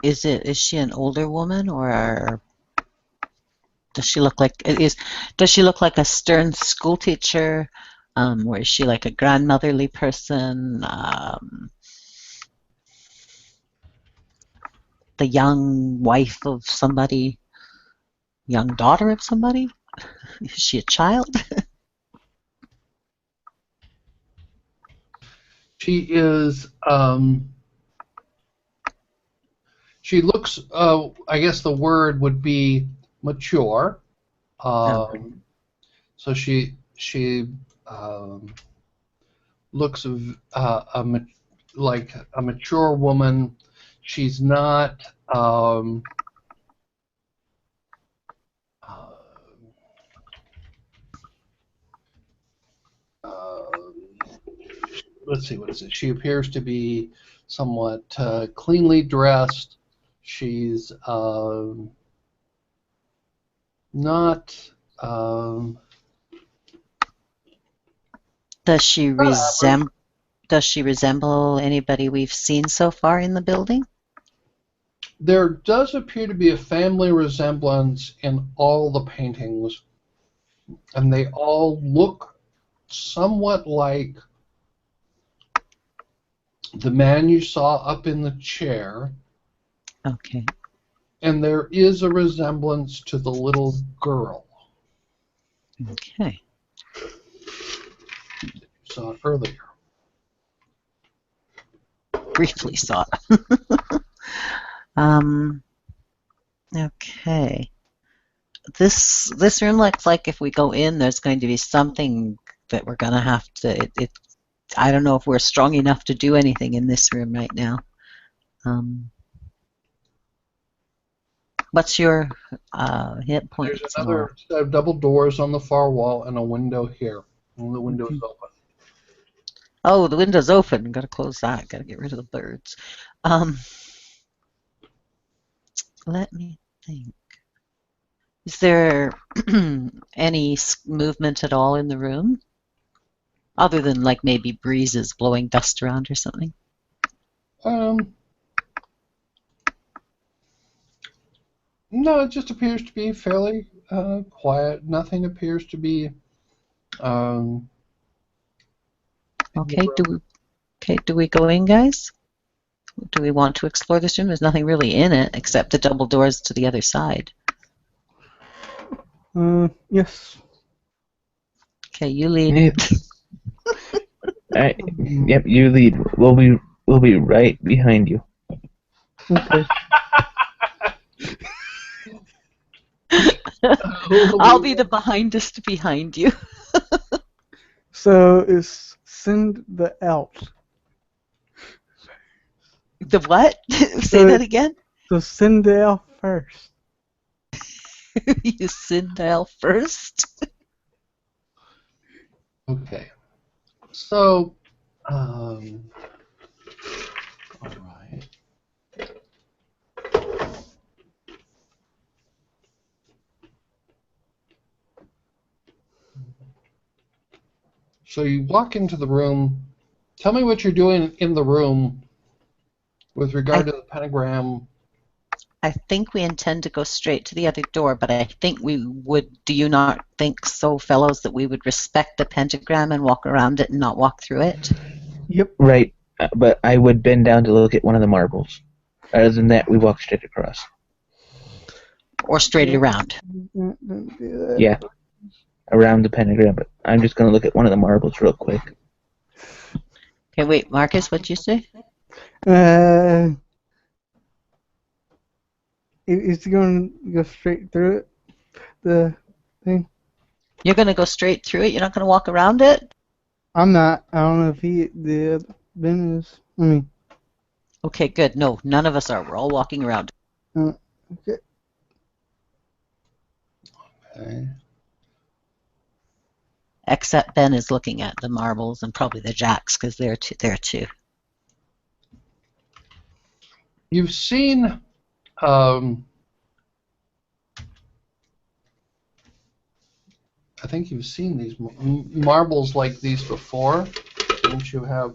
Is she an older woman, or does she look like does she look like a stern school teacher? Or is she like a grandmotherly person? The young wife of somebody? Young daughter of somebody? Is she a child?
she is she looks, I guess the word would be mature. So she looks like a mature woman. She's not let's see, what is it? She appears to be somewhat cleanly dressed. She's not.
Does she resemble anybody we've seen so far in the building?
There does appear to be a family resemblance in all the paintings, and they all look somewhat like the man you saw up in the chair.
Okay.
And there is a resemblance to the little girl.
Okay.
You saw it earlier.
Briefly saw it. Okay. This room looks like if we go in, there's going to be something that we're gonna have to. I don't know if we're strong enough to do anything in this room right now. What's your hit points?
There's another set of double doors on the far wall and a window here. And the window is open.
Oh, the window's open. Gotta close that. Gotta get rid of the birds. Let me think. Is there any movement at all in the room? Other than like maybe breezes blowing dust around or something?
No, it just appears to be fairly quiet. Nothing appears to be. In the
Okay,
room.
do we go in, guys? Do we want to explore this room? There's nothing really in it except the double doors to the other side.
Yes.
Okay, you lead.
Yep. Yep, you lead. We'll be right behind you.
Okay.
I'll be the behindest behind you.
So it's send the elf.
The what? Say that again?
So send the elf first.
You send elf first?
Okay. So, all right. So you walk into the room. Tell me what you're doing in the room with regard to the pentagram.
I think we intend to go straight to the other door, but I think we would. Do you not think so, fellows, that we would respect the pentagram and walk around it and not walk through it?
Yep.
Right, but I would bend down to look at one of the marbles. Other than that, we walk straight across.
Or straight around?
Don't do that.
Yeah, around the pentagram, but I'm just going to look at one of the marbles real quick.
Okay, wait, Marcus, what'd you say?
Is he going to go straight through it? The thing?
You're going to go straight through it? You're not going to walk around it?
I'm not. I don't know if Ben is. I mean.
Okay, good. No, none of us are. We're all walking around.
Okay.
Okay.
Except Ben is looking at the marbles and probably the jacks because they're there too.
You've seen. I think you've seen these marbles like these before. Don't you have?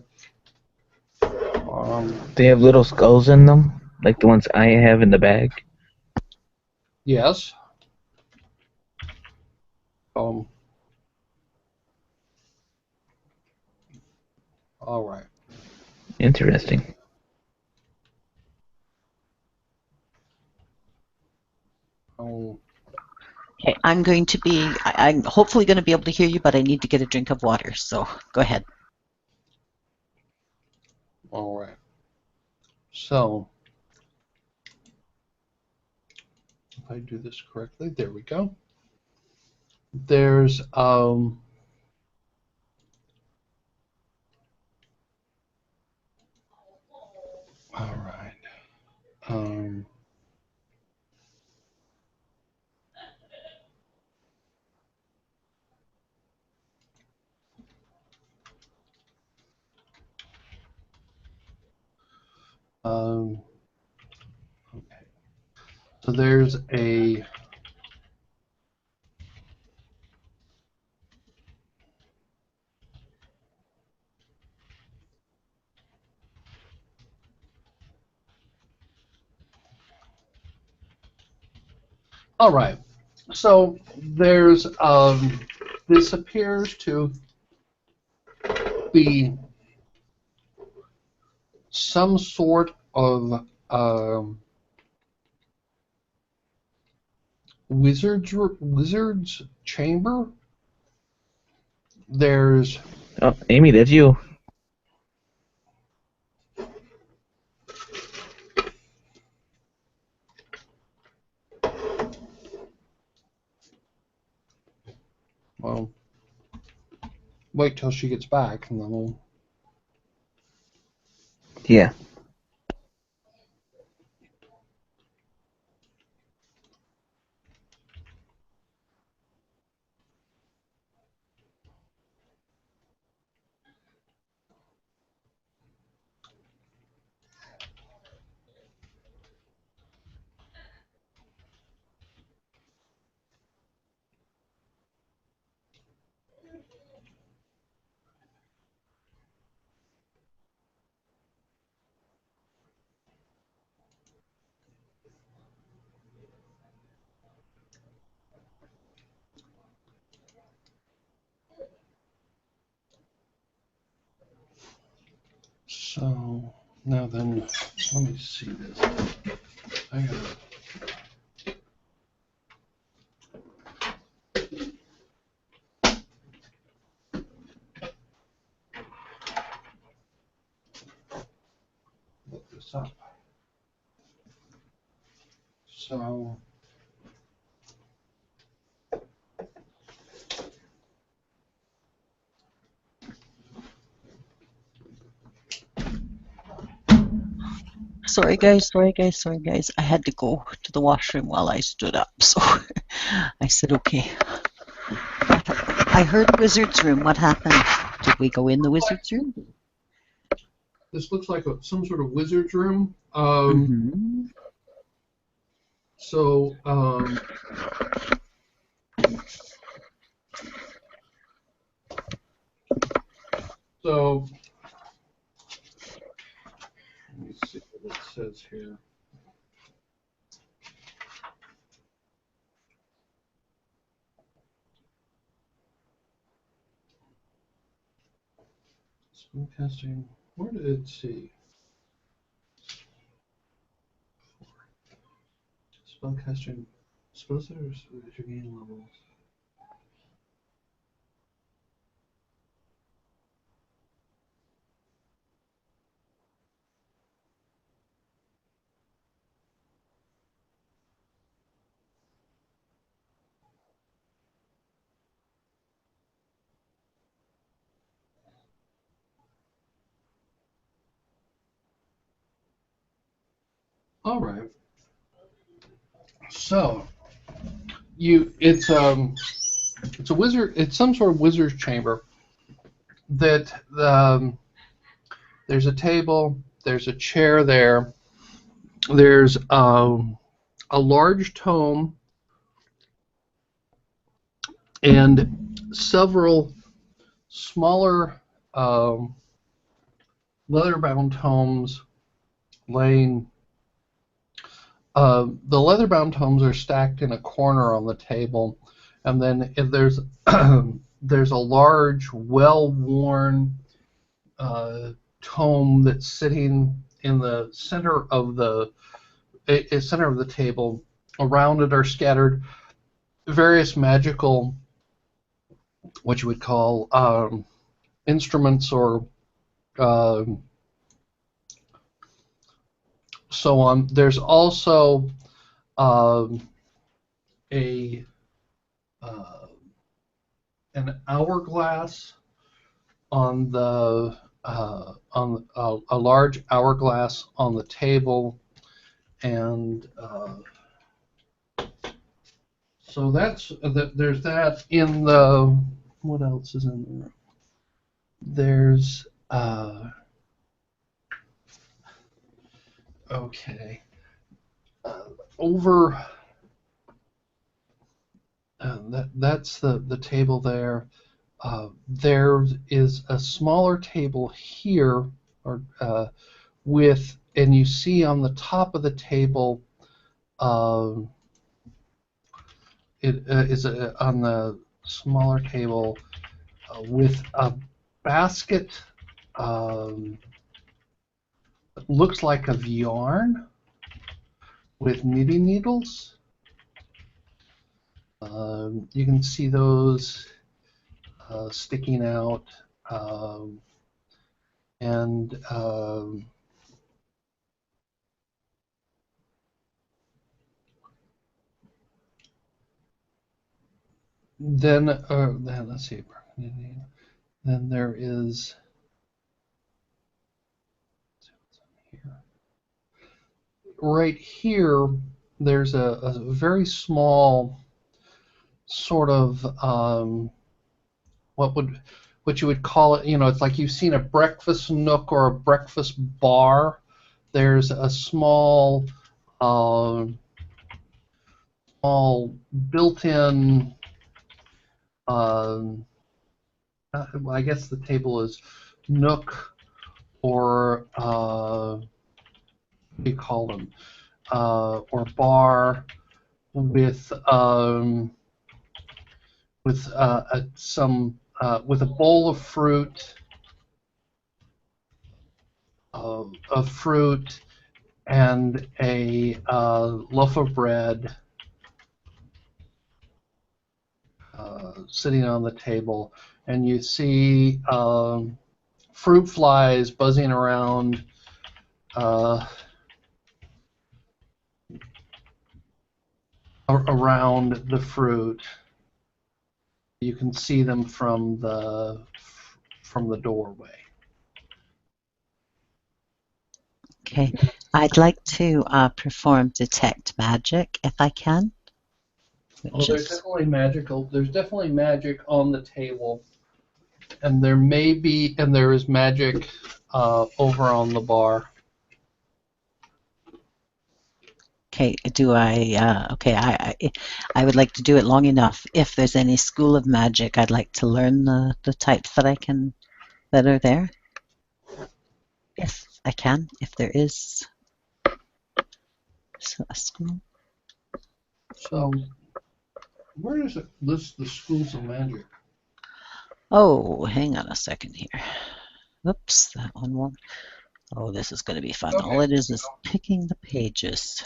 They have little skulls in them, like the ones I have in the bag.
Yes. All right.
Interesting.
Okay, I'm hopefully going to be able to hear you, but I need to get a drink of water, so go ahead.
All right. So, if I do this correctly, there we go. There's all right. Okay. So there's a. All right. So there's this appears to be some sort of wizard's chamber. There's
Oh, Amy, that's you.
well, wait till she gets back, and then we'll.
Yeah.
So now then, let me see this. I gotta. Look this up. So.
Sorry guys, sorry guys, sorry guys. I had to go to the washroom while I stood up, so I said okay. I heard wizard's room. What happened? Did we go in the wizard's room?
This looks like some sort of wizard's room.
Mm-hmm.
So, so let me see what it says here. Spellcasting. Where did it see? Spellcasting. Spellcasters with your gain levels. All right. So it's a wizard. It's some sort of wizard's chamber. That there's a table. There's a chair there. There's a large tome and several smaller leather-bound tomes laying. The leather-bound tomes are stacked in a corner on the table, and then if there's there's a large, well-worn tome that's sitting in the center of the table. Around it are scattered various magical, what you would call instruments or uh, so on. There's also a an hourglass on the on a large hourglass on the table, and so there's that in the. What else is in there? There's okay over that's the table there. There is a smaller table here, or and you see on the top of the table, it is on the smaller table with a basket. Looks like of yarn with knitting needles. You can see those sticking out, and then let's see. Then there is right here. There's a very small sort of what you would call it. It's like you've seen a breakfast nook or a breakfast bar. There's a small small built-in. I guess the table is nook or what do you call them? Or bar with with a bowl of fruit, and a loaf of bread sitting on the table, and you see fruit flies buzzing around around the fruit. You can see them from the doorway.
Okay, I'd like to perform detect magic if I can.
Oh, there's definitely magical. There's definitely magic on the table, and there is magic over on the bar.
Okay, okay, I would like to do it long enough. If there's any school of magic, I'd like to learn the types that are there. If I can, if there is a school.
So, where does it list the schools of magic?
Oh, hang on a second here. Oops, that one won't. Oh, this is going to be fun.
Okay.
All it is picking the pages.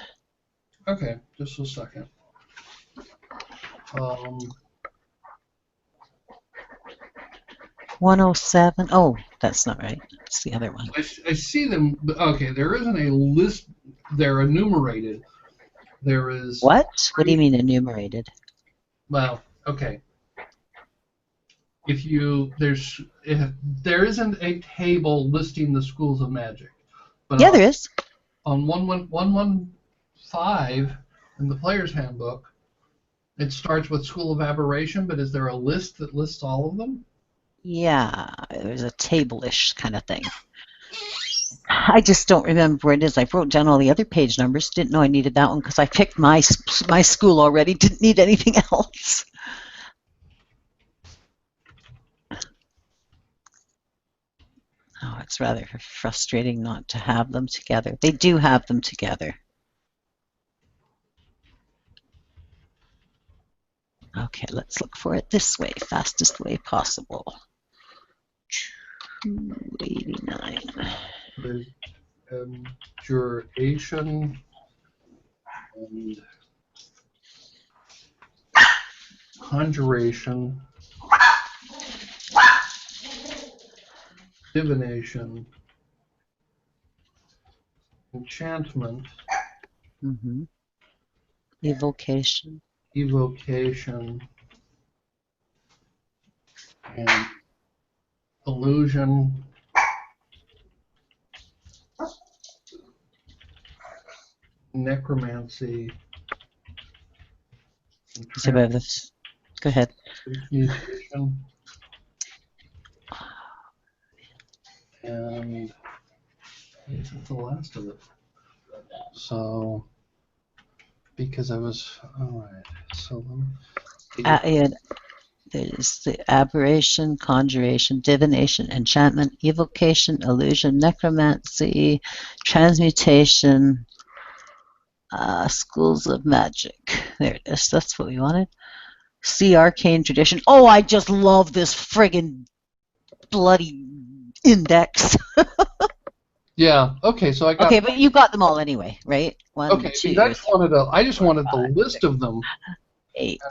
Okay, just a second.
107. Oh, that's not right. It's the other one.
I see them. Okay, there isn't a list. They're enumerated. There is.
What? What do you mean enumerated?
Well, okay. If there isn't a table listing the schools of magic. But
yeah, there is.
On 115 in the player's handbook, it starts with School of Aberration, but is there a list that lists all of them?
Yeah, there's a table-ish kind of thing. I just don't remember where it is. I wrote down all the other page numbers. Didn't know I needed that one because I picked my school already. Didn't need anything else. Oh, it's rather frustrating not to have them together. They do have them together. Okay, let's look for it this way, fastest way possible. 289.
There's duration and conjuration, divination, enchantment,
Evocation,
evocation, and illusion, necromancy,
so we have this. Go ahead.
transmutation, and I guess that's the last of it. So, because I was all right. So
There's the aberration, conjuration, divination, enchantment, evocation, illusion, necromancy, transmutation, schools of magic. There it is. That's what we wanted. See arcane tradition. Oh, I just love this friggin' bloody index.
yeah. Okay. So I got.
Okay, but you got them all anyway, right? One,
Okay.
two,
I just wanted the list of them.
8.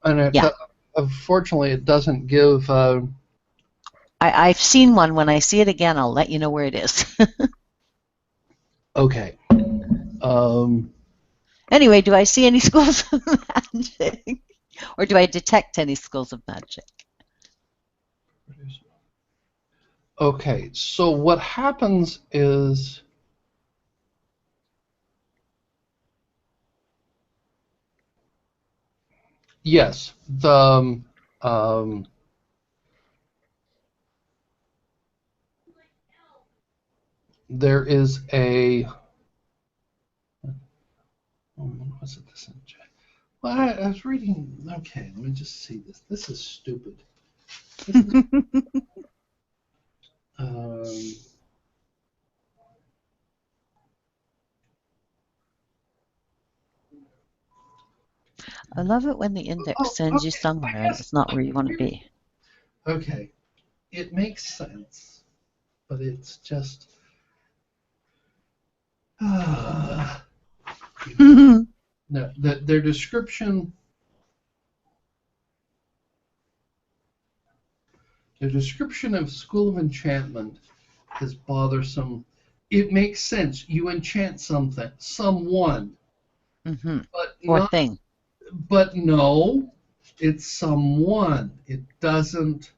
And
Yeah.
Unfortunately, it doesn't give.
I've seen one. When I see it again, I'll let you know where it is.
Okay.
Anyway, do I see any schools of magic? Or do I detect any schools of magic?
Okay, so what happens is yes, there is a what was it this in? Well, I was reading. Okay, let me just see this. This is stupid. This is, um,
I love it when the index sends you somewhere and it's not where you want to be.
okay, it makes sense, but it's just. No, their description. Their description of School of Enchantment is bothersome. It makes sense. You enchant something, someone, but
Or
not.
thing.
But no, it's someone. It doesn't.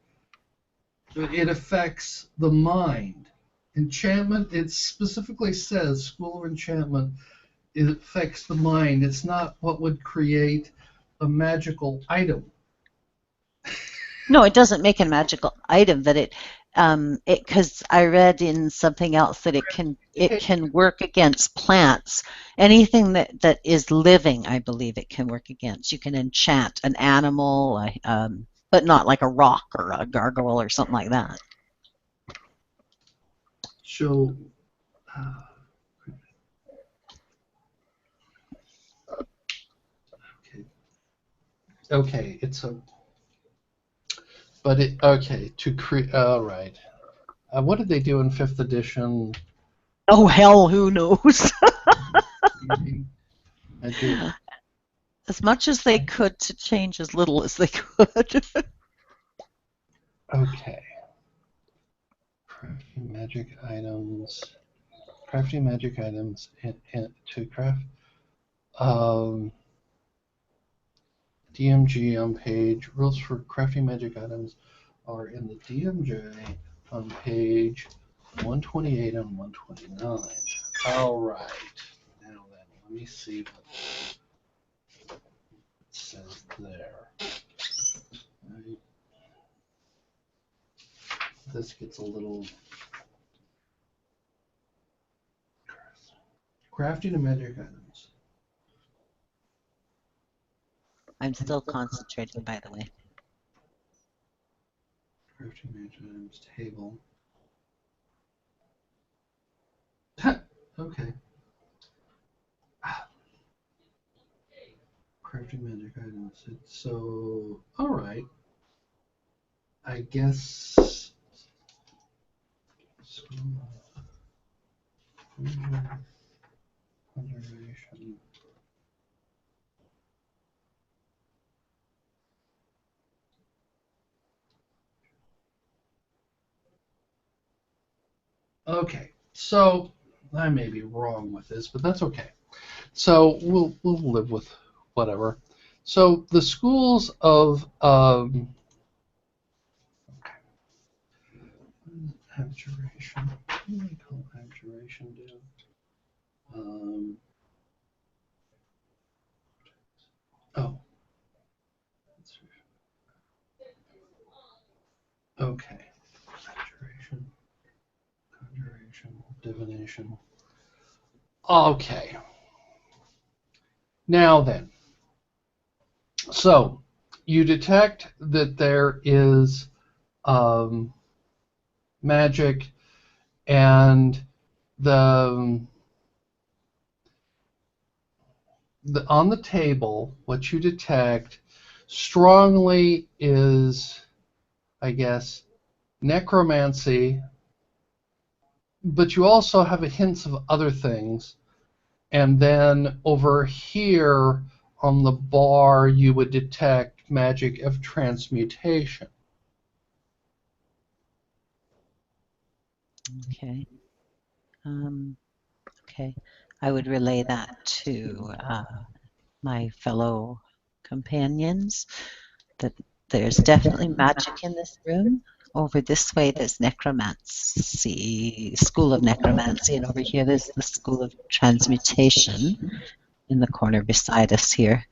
It affects the mind. Enchantment. It specifically says School of Enchantment. It affects the mind. It's not what would create a magical item.
No, it doesn't make a magical item, but because I read in something else that it can work against plants. Anything that is living, I believe it can work against. You can enchant an animal, but not like a rock or a gargoyle or something like that.
So, okay, it's a. But it okay to create. All right. What did they do in fifth edition?
Oh hell, who knows?
I do.
As much as they could to change as little as they could.
Okay. Crafting magic items. Crafting magic items and to craft. DMG on page. Rules for crafting magic items are in the DMJ on page 128 and 129. All right. Now then, let me see what it says there. Right. This gets a little. Crafting of magic items.
I'm still concentrating, by the way.
Crafting magic items table. Okay. Crafting magic items. It's so. Alright. I guess. Conservation. Okay, so I may be wrong with this, but that's okay. So we'll live with whatever. So the schools of abjuration. What do I call abjuration do? Oh. Okay. Abjuration, conjuration, divination. Okay. Now then, so you detect that there is magic, and the on the table, what you detect strongly is, I guess, necromancy, but you also have a hints of other things. And then over here on the bar, you would detect magic of transmutation.
Okay. Okay. I would relay that to my fellow companions that there's definitely magic in this room. over this way there's necromancy, School of Necromancy, and over here there's the School of Transmutation in the corner beside us here.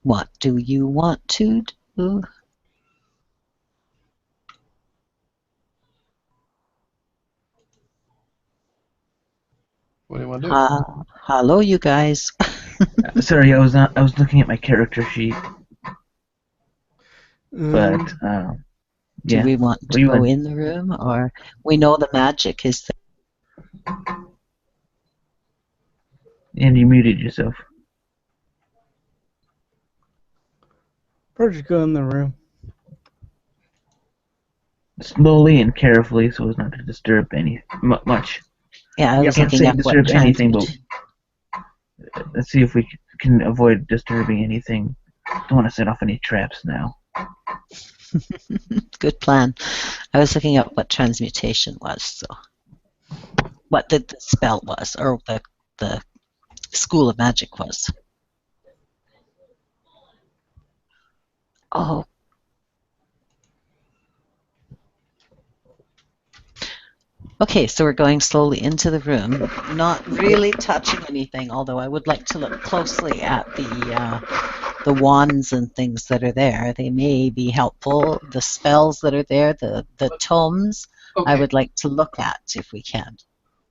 What do you want to do?
What do you want to do?
Hello, you guys.
Sorry, I was looking at my character sheet, but
Do
yeah.
we want to go in the room, or we know the magic is there?
And you muted yourself.
Or just go in the room.
Slowly and carefully, so as not to disturb much.
Yeah, I was
can't
looking
say
at
disturb
what
anything, but let's see if we can avoid disturbing anything. Don't want to set off any traps now.
Good plan. I was looking at what transmutation was, so what the spell was, or the School of Magic was. Oh. Okay, so we're going slowly into the room, not really touching anything, although I would like to look closely at the wands and things that are there. They may be helpful. The spells that are there, the tomes,
Okay.
I would like to look at if we can.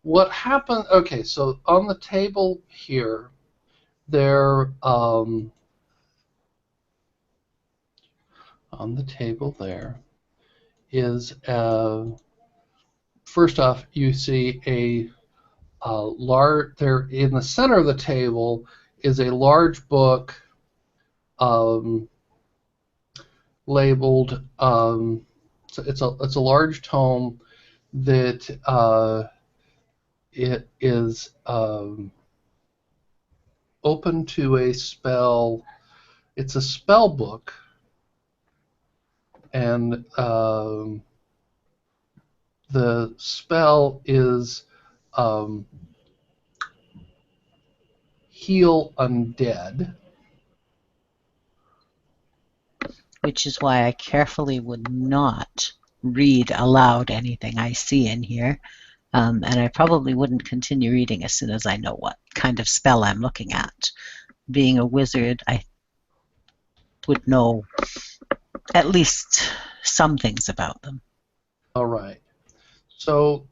What happened? Okay, so on the table here, there on the table there is first off, you see a large. There in the center of the table is a large book labeled. It's a large tome that it is open to a spell. It's a spell book, and the spell is Heal Undead.
Which is why I carefully would not read aloud anything I see in here. And I probably wouldn't continue reading as soon as I know what kind of spell I'm looking at. Being a wizard, I would know at least some things about them.
All right. So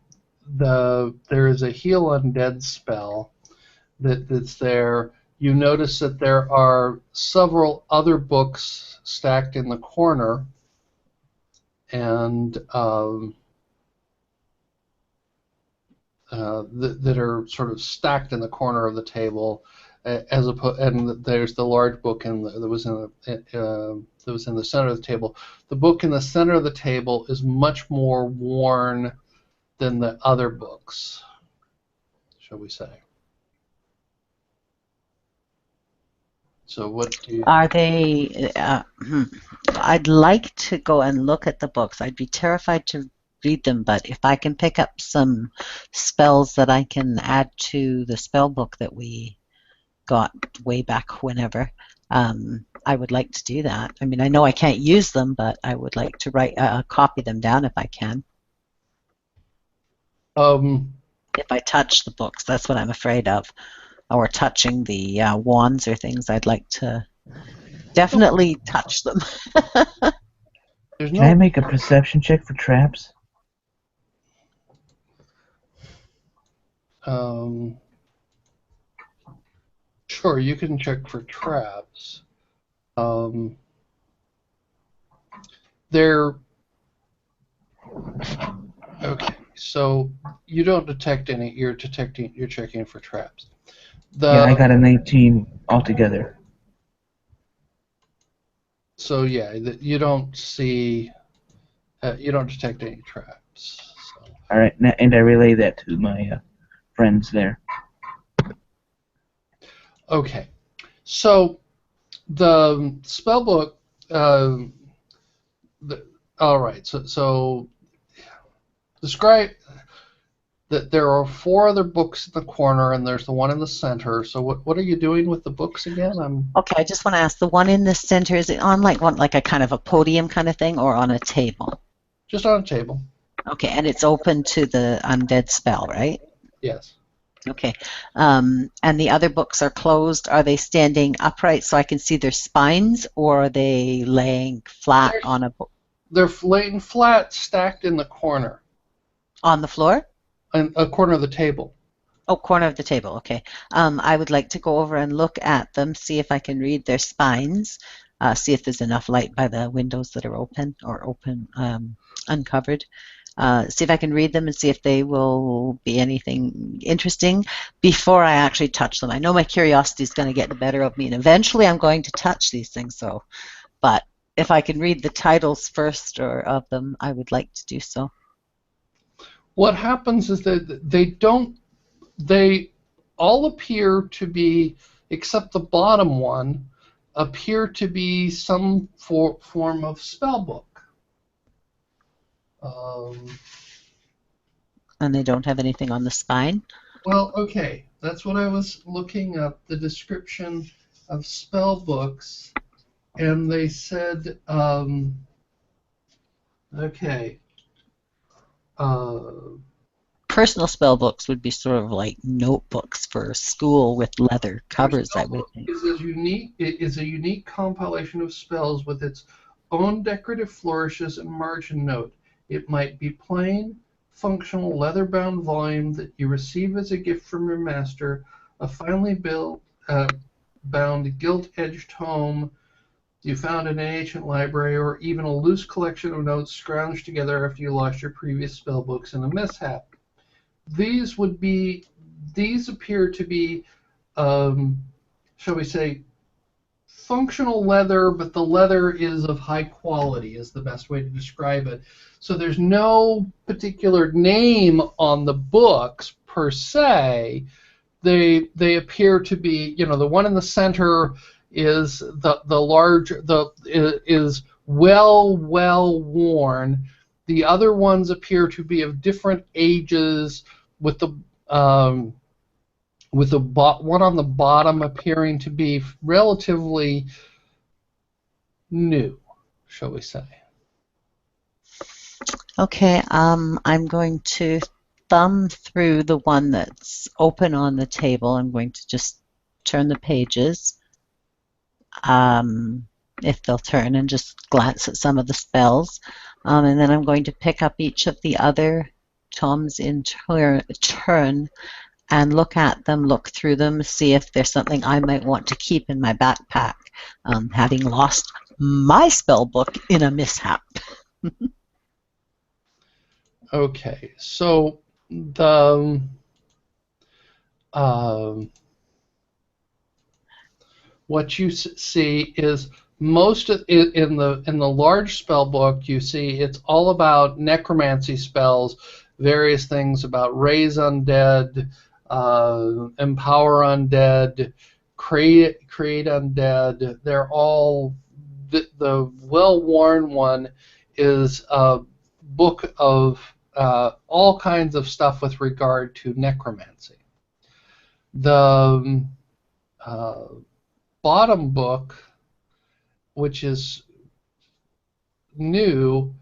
there is a Heal Undead spell that's there. You notice that there are several other books stacked in the corner, and that are sort of stacked in the corner of the table, and there's the large book that was in the center of the table. The book in the center of the table is much more worn than the other books, shall we say? So what do you...
Are they... I'd like to go and look at the books. I'd be terrified to read them, but if I can pick up some spells that I can add to the spell book that we got way back whenever, I would like to do that. I mean, I know I can't use them, but I would like to copy them down if I can. If I touch the books, that's what I'm afraid of. Or touching the wands or things, I'd like to definitely touch them.
Can I make a perception check for traps?
Sure, you can check for traps. Okay, so you don't detect any. You're checking for traps.
Yeah, I got a 19 altogether.
So yeah, you don't see. You don't detect any traps. So.
All right, and I relay that to my friends there.
Okay, so the spell book. All right, so describe. that there are 4 other books in the corner, and there's the one in the center. So what are you doing with the books again?
Okay, I just want to ask, the one in the center, is it on like a kind of a podium kind of thing, or on a table?
Just on a table.
Okay, and it's open to the undead spell, right?
Yes.
Okay. And the other books are closed. Are they standing upright so I can see their spines, or are they laying flat on a book?
They're laying flat, stacked in the corner,
On the floor?
in a corner of the table.
Oh, corner of the table. Okay. I would like to go over and look at them, see if I can read their spines, see if there's enough light by the windows that are open or uncovered. See if I can read them and see if they will be anything interesting before I actually touch them. I know my curiosity is going to get the better of me, and eventually I'm going to touch these things. But if I can read the titles first or of them, I would like to do so.
What happens is that they all appear to be, except the bottom one, appear to be some form of spell book.
And they don't have anything on the spine?
Well, okay, that's what I was looking up, the description of spell books, and they said, okay,
Personal spell books would be sort of like notebooks for school with leather covers, I would think.
It is a unique compilation of spells with its own decorative flourishes and margin note. It might be plain, functional, leather-bound volume that you receive as a gift from your master, a finely bound gilt-edged tome you found in an ancient library, or even a loose collection of notes scrounged together after you lost your previous spell books in a mishap. These appear to be, shall we say, functional leather, but the leather is of high quality, is the best way to describe it. So there's no particular name on the books per se. They appear to be, the one in the center is is well worn. The other ones appear to be of different ages, with the one on the bottom appearing to be relatively new, shall we say.
Okay, I'm going to thumb through the one that's open on the table. I'm going to just turn the pages, if they'll turn, and just glance at some of the spells. And then I'm going to pick up each of the other tomes in turn and look at them, look through them, see if there's something I might want to keep in my backpack, having lost my spell book in a mishap.
Okay, so the what you see is most of in the large spell book, you see it's all about necromancy spells, various things about raise undead, empower undead, create undead. They're all the well-worn one is a book of all kinds of stuff with regard to necromancy. The bottom book, which is new,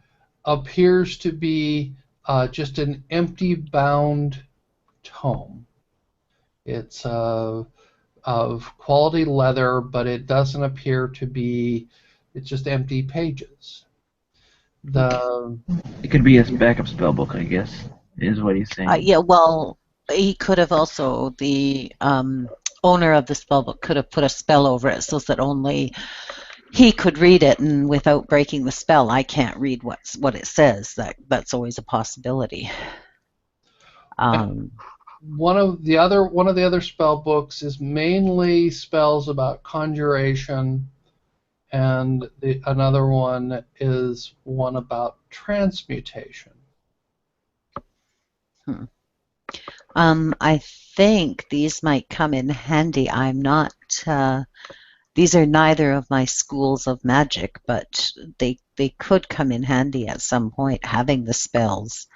appears to be just an empty bound tome. It's of quality leather, but it doesn't appear to be, it's just empty pages.
It could be his backup spell book, I guess, is what he's saying.
Yeah, well, he could have also, the owner of the spell book could have put a spell over it so that only he could read it, and without breaking the spell, I can't read what it says. That's always a possibility.
One of the other spell books is mainly spells about conjuration, and another one is one about transmutation.
I think these might come in handy. I'm not. These are neither of my schools of magic, but they could come in handy at some point, having the spells.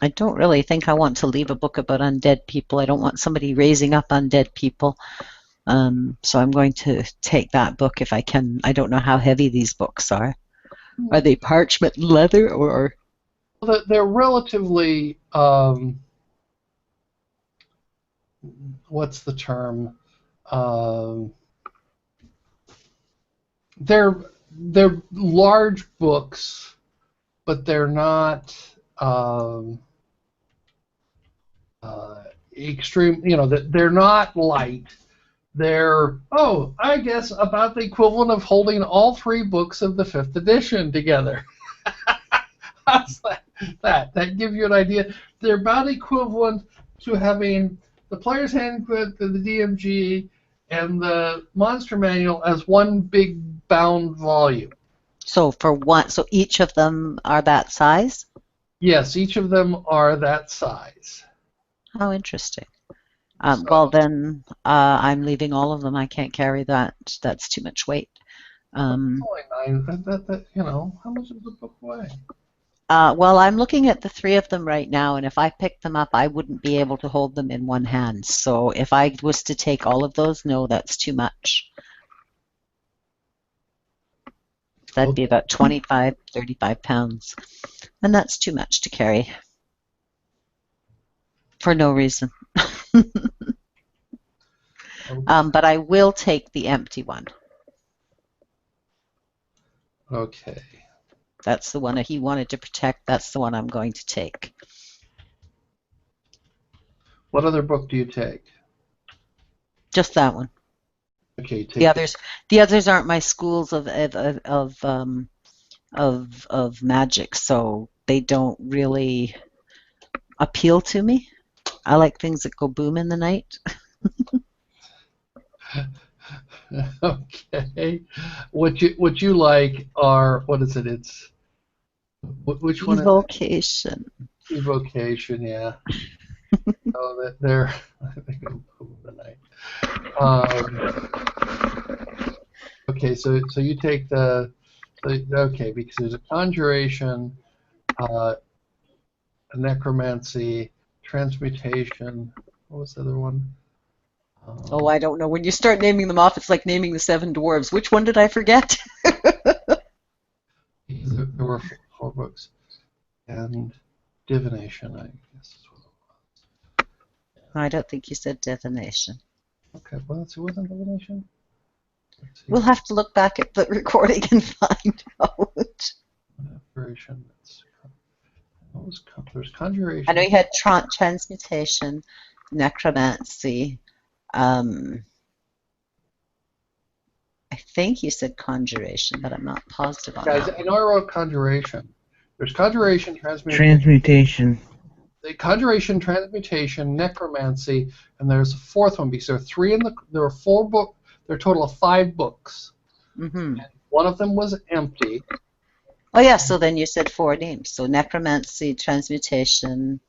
I don't really think I want to leave a book about undead people. I don't want somebody raising up undead people. So I'm going to take that book if I can. I don't know how heavy these books are. Are they parchment leather or?
They're relatively, what's the term? Um, they're large books, but they're not extreme. They're not light. They're, I guess, about the equivalent of holding all 3 books of the 5th edition together. How's that gives you an idea. They're about equivalent to having the Player's Handbook, the DMG, and the Monster Manual as one big bound volume.
So so each of them are that size?
Yes, each of them are that size.
How interesting. Well, then I'm leaving all of them. I can't carry that. That's too much weight.
Only 9. How much does the book weigh?
Well, I'm looking at the 3 of them right now, and if I picked them up, I wouldn't be able to hold them in one hand. So if I was to take all of those, no, that's too much. That'd be about 25, 35 pounds. And that's too much to carry. For no reason. But I will take the empty one.
Okay.
That's the one that he wanted to protect. That's the one I'm going to take.
What other book do you take?
Just that one.
Okay.
The others aren't my schools of magic, so they don't really appeal to me. I like things that go boom in the night.
Okay. What you like are, what is it? It's which one?
Evocation.
Evocation, yeah. That they're I think I'm boom in the night. Okay, so you take because there's a conjuration, a necromancy, transmutation. What was the other one?
Oh, I don't know. When you start naming them off, it's like naming the 7 dwarves. Which one did I forget?
There were 4 books. And divination, I guess is what it was.
I don't think you said divination.
Okay, well, it wasn't divination?
We'll have to look back at the recording and find out.
Conjuration. There's conjuration.
I know you had transmutation, necromancy. I think you said conjuration, but I'm not positive on
Guys,
that.
I know I wrote conjuration. There's conjuration,
Transmutation.
The conjuration, transmutation, necromancy, and there's a 4th one because there are 4 books. There are a total of 5 books.
Mm-hmm.
One of them was empty.
Oh yeah, so then you said 4 names. So necromancy, transmutation,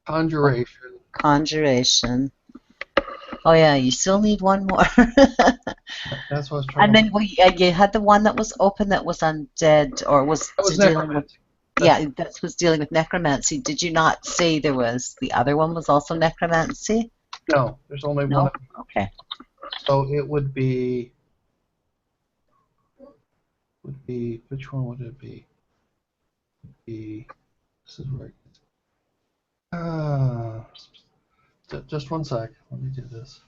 conjuration. Oh yeah, you still need one more.
That's what I was trying.
And then you had the one that was open that was undead, or was dealing with. Yeah, that was dealing with necromancy. Did you not say there was the other one was also necromancy?
No, there's only one.
Okay.
So it would be which one would it be? This is where just one sec. Let me do this.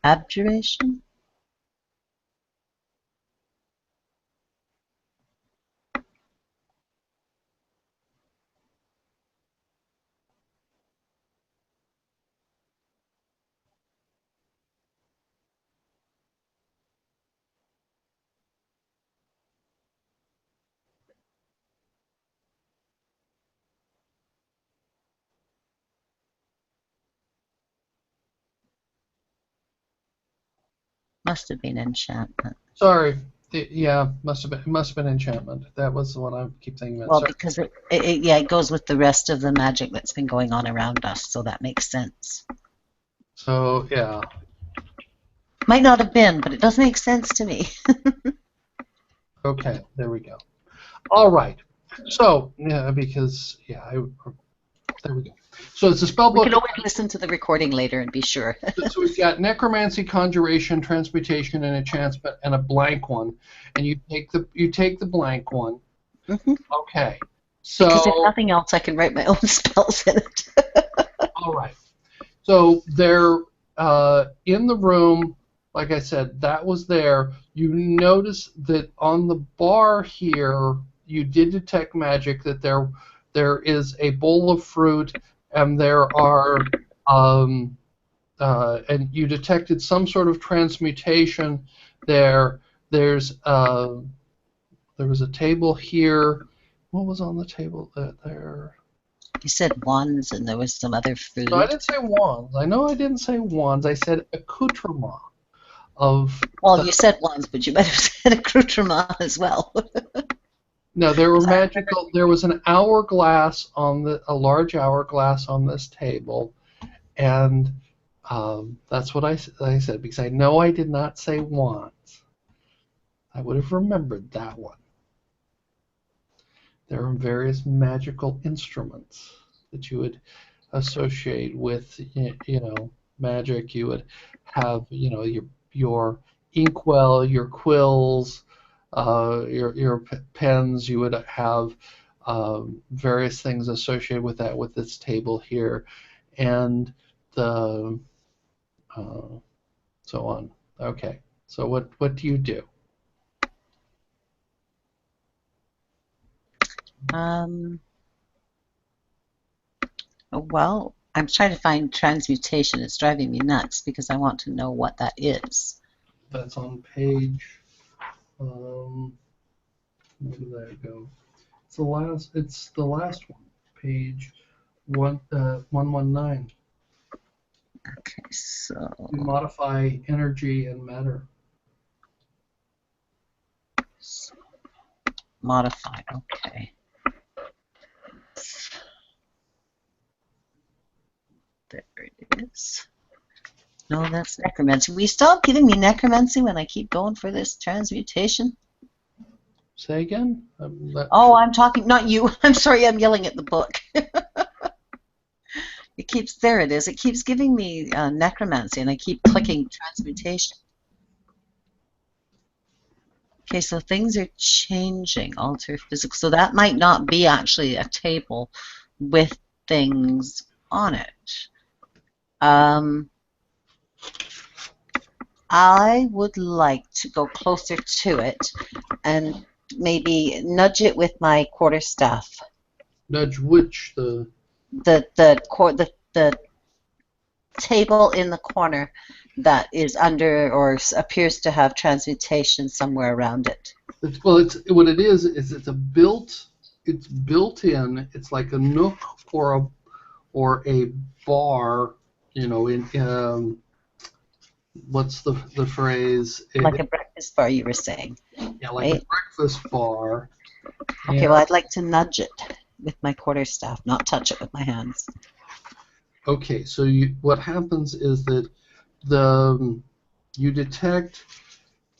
Abjuration? Must have been enchantment.
Sorry. Yeah, must have been enchantment. That was the one I keep thinking about.
Well, because it goes with the rest of the magic that's been going on around us, so that makes sense.
So yeah.
Might not have been, but it does make sense to me.
Okay, there we go. All right. So, yeah, because, yeah, there we go. So it's a spell
We
book.
can always listen to the recording later and be sure.
So we've got necromancy, conjuration, transmutation, and enchantment, and a blank one. And you take the blank one.
Mm-hmm.
Okay. So
Because if nothing else, I can write my own spells in it.
all right. So they're in the room. Like I said, that was there. You notice that on the bar here, you did detect magic. That there is a bowl of fruit, and there are and you detected some sort of transmutation there. There was a table here. What was on the table there?
You said wands, and there was some other food.
No, I didn't say wands. I know I didn't say wands. I said accoutrement of.
Well, you said wands, but you might have said accoutrement as well.
No, there were magical. There was an hourglass a large hourglass on this table, and that's what I said because I know I did not say wands. I would have remembered that one. There are various magical instruments that you would associate with, magic. You would have, your inkwell, your quills, your pens. You would have various things associated with that with this table here, and the so on. Okay. So what do you do?
Well, I'm trying to find transmutation. It's driving me nuts because I want to know what that is.
That's on page. Where did that go? It's the last one. Page 119.
Okay, so
You modify energy and matter.
modify. Okay. There it is. No, that's necromancy. Will you stop giving me necromancy when I keep going for this transmutation?
Say again?
Oh, I'm talking, not you. I'm sorry, I'm yelling at the book. It keeps, there it is. It keeps giving me necromancy, and I keep clicking transmutation. Okay, so things are changing. Alter physical. So that might not be actually a table with things on it. I would like to go closer to it and maybe nudge it with my quarterstaff.
Nudge which?
The table in the corner that is under or appears to have transmutation somewhere around it.
What it is it's built in. It's like a nook or a bar. In what's the phrase?
Like a breakfast bar, you were saying.
Yeah, like
right?
a breakfast bar.
Okay,
Yeah.
well, I'd like to nudge it with my quarterstaff, not touch it with my hands.
Okay, so what happens is that you detect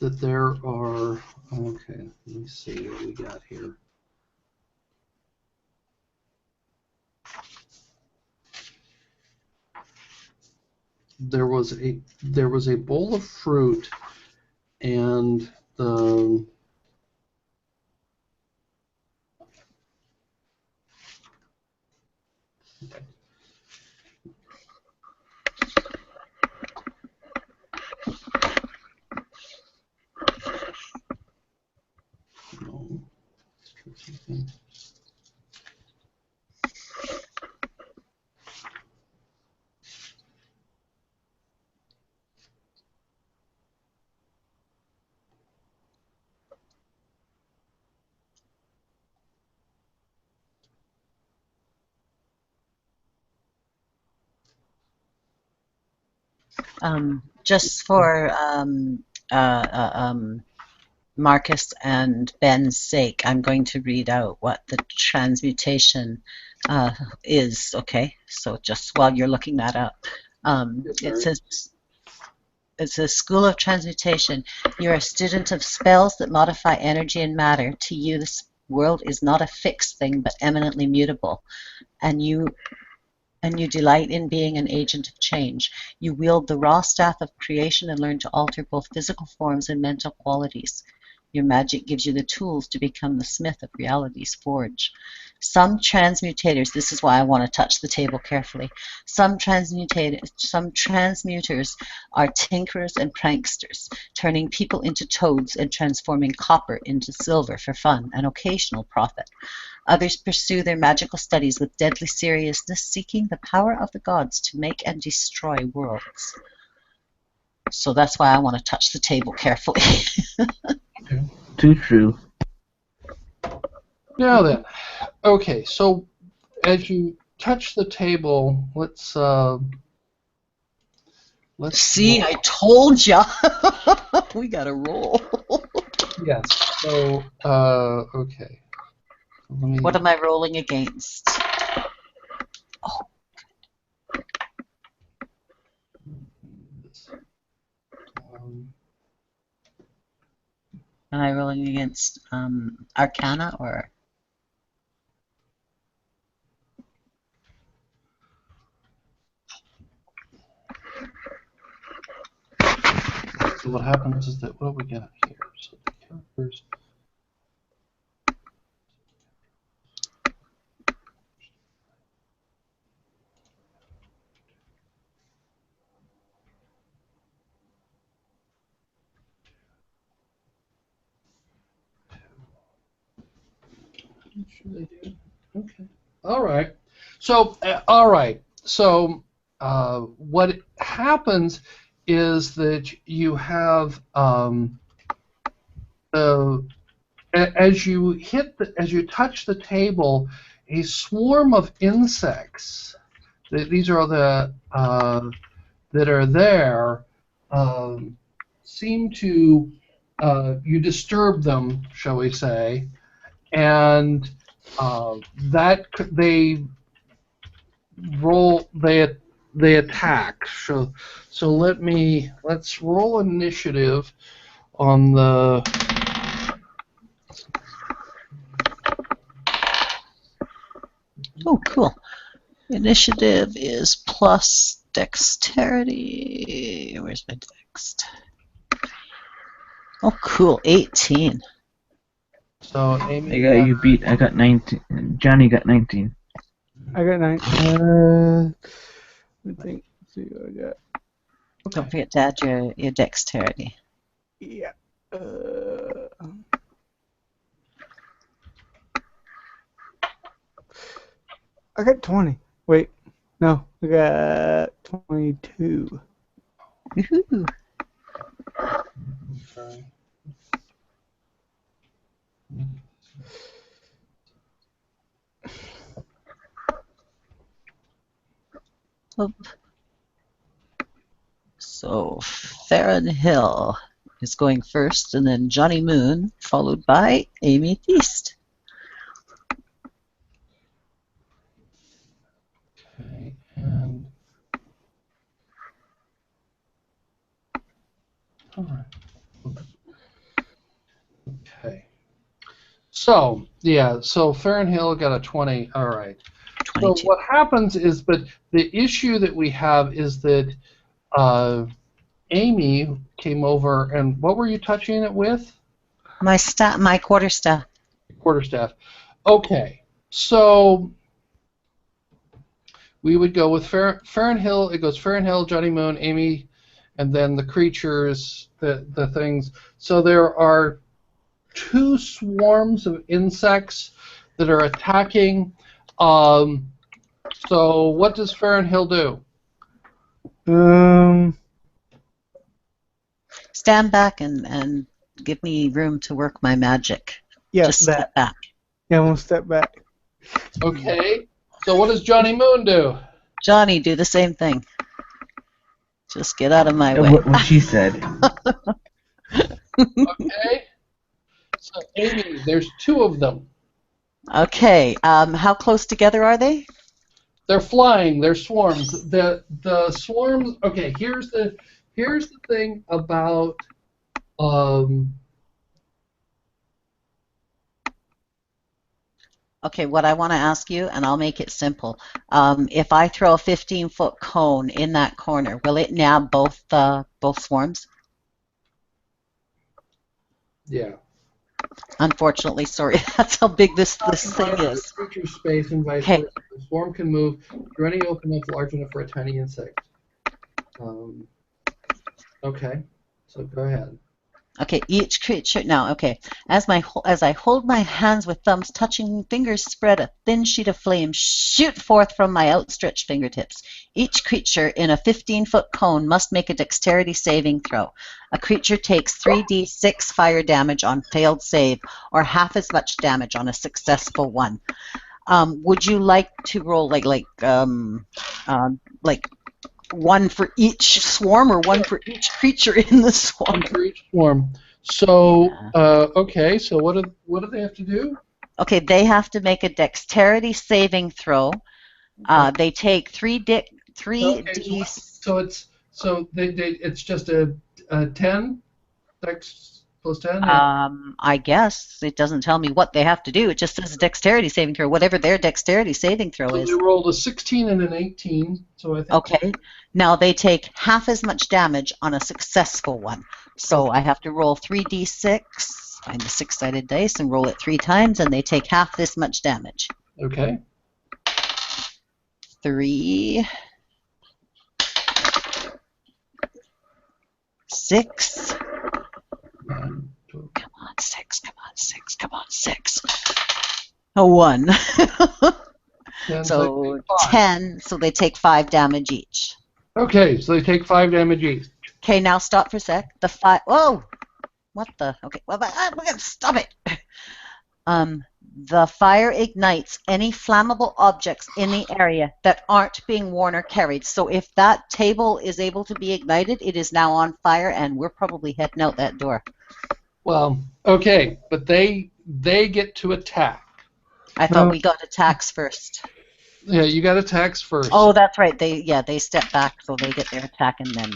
that there are. Okay, let me see what we got here. There was a bowl of fruit, and the. No.
Just for Marcus and Ben's sake, I'm going to read out what the transmutation is, okay? So just while you're looking that up, it says It's a school of transmutation. You're a student of spells that modify energy and matter. To you, this world is not a fixed thing, but eminently mutable. And you delight in being an agent of change. You wield the raw staff of creation and learn to alter both physical forms and mental qualities. Your magic gives you the tools to become the smith of reality's forge. Some transmutators, this is why I want to touch the table carefully. Some transmuters are tinkerers and pranksters, turning people into toads and transforming copper into silver for fun and occasional profit. Others pursue their magical studies with deadly seriousness, seeking the power of the gods to make and destroy worlds. So that's why I want to touch the table carefully.
Too true.
Now then, okay. So as you touch the table, let's
See, I told ya. We got to roll.
Yes. So okay. Let me.
What am I rolling against? Oh, am I rolling against Arcana or?
So what happens is that what do we got here? So the characters. Sure they do. Okay. All right. So all right. So what happens is that you have as you touch the table, a swarm of insects. These are the that are there. Seem to you disturb them, shall we say, and that they roll they attack. So let's roll initiative on the.
Oh, cool. Initiative is plus dexterity. Where's my dex? Oh, cool. 18.
So Amy.
I got you beat. I got 19. Johnny got 19.
I got 9. I think. Let's see what I got.
Don't forget to add your dexterity.
Yeah. I got 20. Wait. No, I got 22.
Woohoo.
Okay.
Oop. So Farron Hill is going first, and then Johnny Moon, followed by Amy Feast.
Okay. And all right. Okay. So yeah. So Farron Hill got a 20. All right.
22.
So what happens is, but the issue that we have is that Amy came over, and what were you touching it with?
My quarterstaff.
Quarterstaff. Okay, so we would go with Farron Hill. It goes Farron Hill, Johnny Moon, Amy, and then the creatures, the things. So there are 2 swarms of insects that are attacking. So what does Farron Hill do?
Stand back and give me room to work my magic.
Yeah,
Just step back.
Yeah, I'm gonna step back.
Okay. So what does Johnny Moon do?
Johnny, do the same thing. Just get out of my way.
What she said.
Okay. So Amy, there's 2 of them.
Okay. How close together are they?
They're flying. They're swarms. The swarms. Okay. here's the thing about
Okay, what I want to ask you, and I'll make it simple. If I throw a 15-foot cone in that corner, will it nab both swarms?
yeah.
Unfortunately, sorry, that's how big this thing is.
Creature space and vice
Okay,
versa. The swarm can move through any opening large enough for a tiny insect. Okay, so go ahead.
okay, each creature now. Okay, as I hold my hands with thumbs touching fingers spread, a thin sheet of flame shoot forth from my outstretched fingertips. Each creature in a 15-foot cone must make a dexterity saving throw. A creature takes 3d6 fire damage on failed save, or half as much damage on a successful one. Would you like to roll like one for each swarm, or one for each creature in the swarm?
One for each swarm. So,
Yeah.
okay. So what do they have to do?
Okay, they have to make a dexterity saving throw. They take 3d.
It's just a 10 dex plus 10. Yeah.
I guess it doesn't tell me what they have to do. It just says dexterity saving throw, whatever their dexterity saving throw
So they
is.
rolled a 16 and an 18. So I think.
Okay, now they take half as much damage on a successful one. So I have to roll 3d6, find a six-sided dice, and roll it 3 times, and they take half this much damage.
Okay.
3, 6.
And
Come on, 6. Come on, 6. Come on, 6. A 1.
10,
So
five.
10. So they take 5 damage each.
Okay, so they take 5 damage each.
Okay, now stop for a sec. The 5. Whoa! What the? Okay, well, stop it. The fire ignites any flammable objects in the area that aren't being worn or carried. So if that table is able to be ignited, it is now on fire, and we're probably heading out that door.
Well, okay, but they get to attack.
I thought we got attacks first.
Yeah, you got attacks first.
Oh, that's right. They step back, so they get their attack, and then.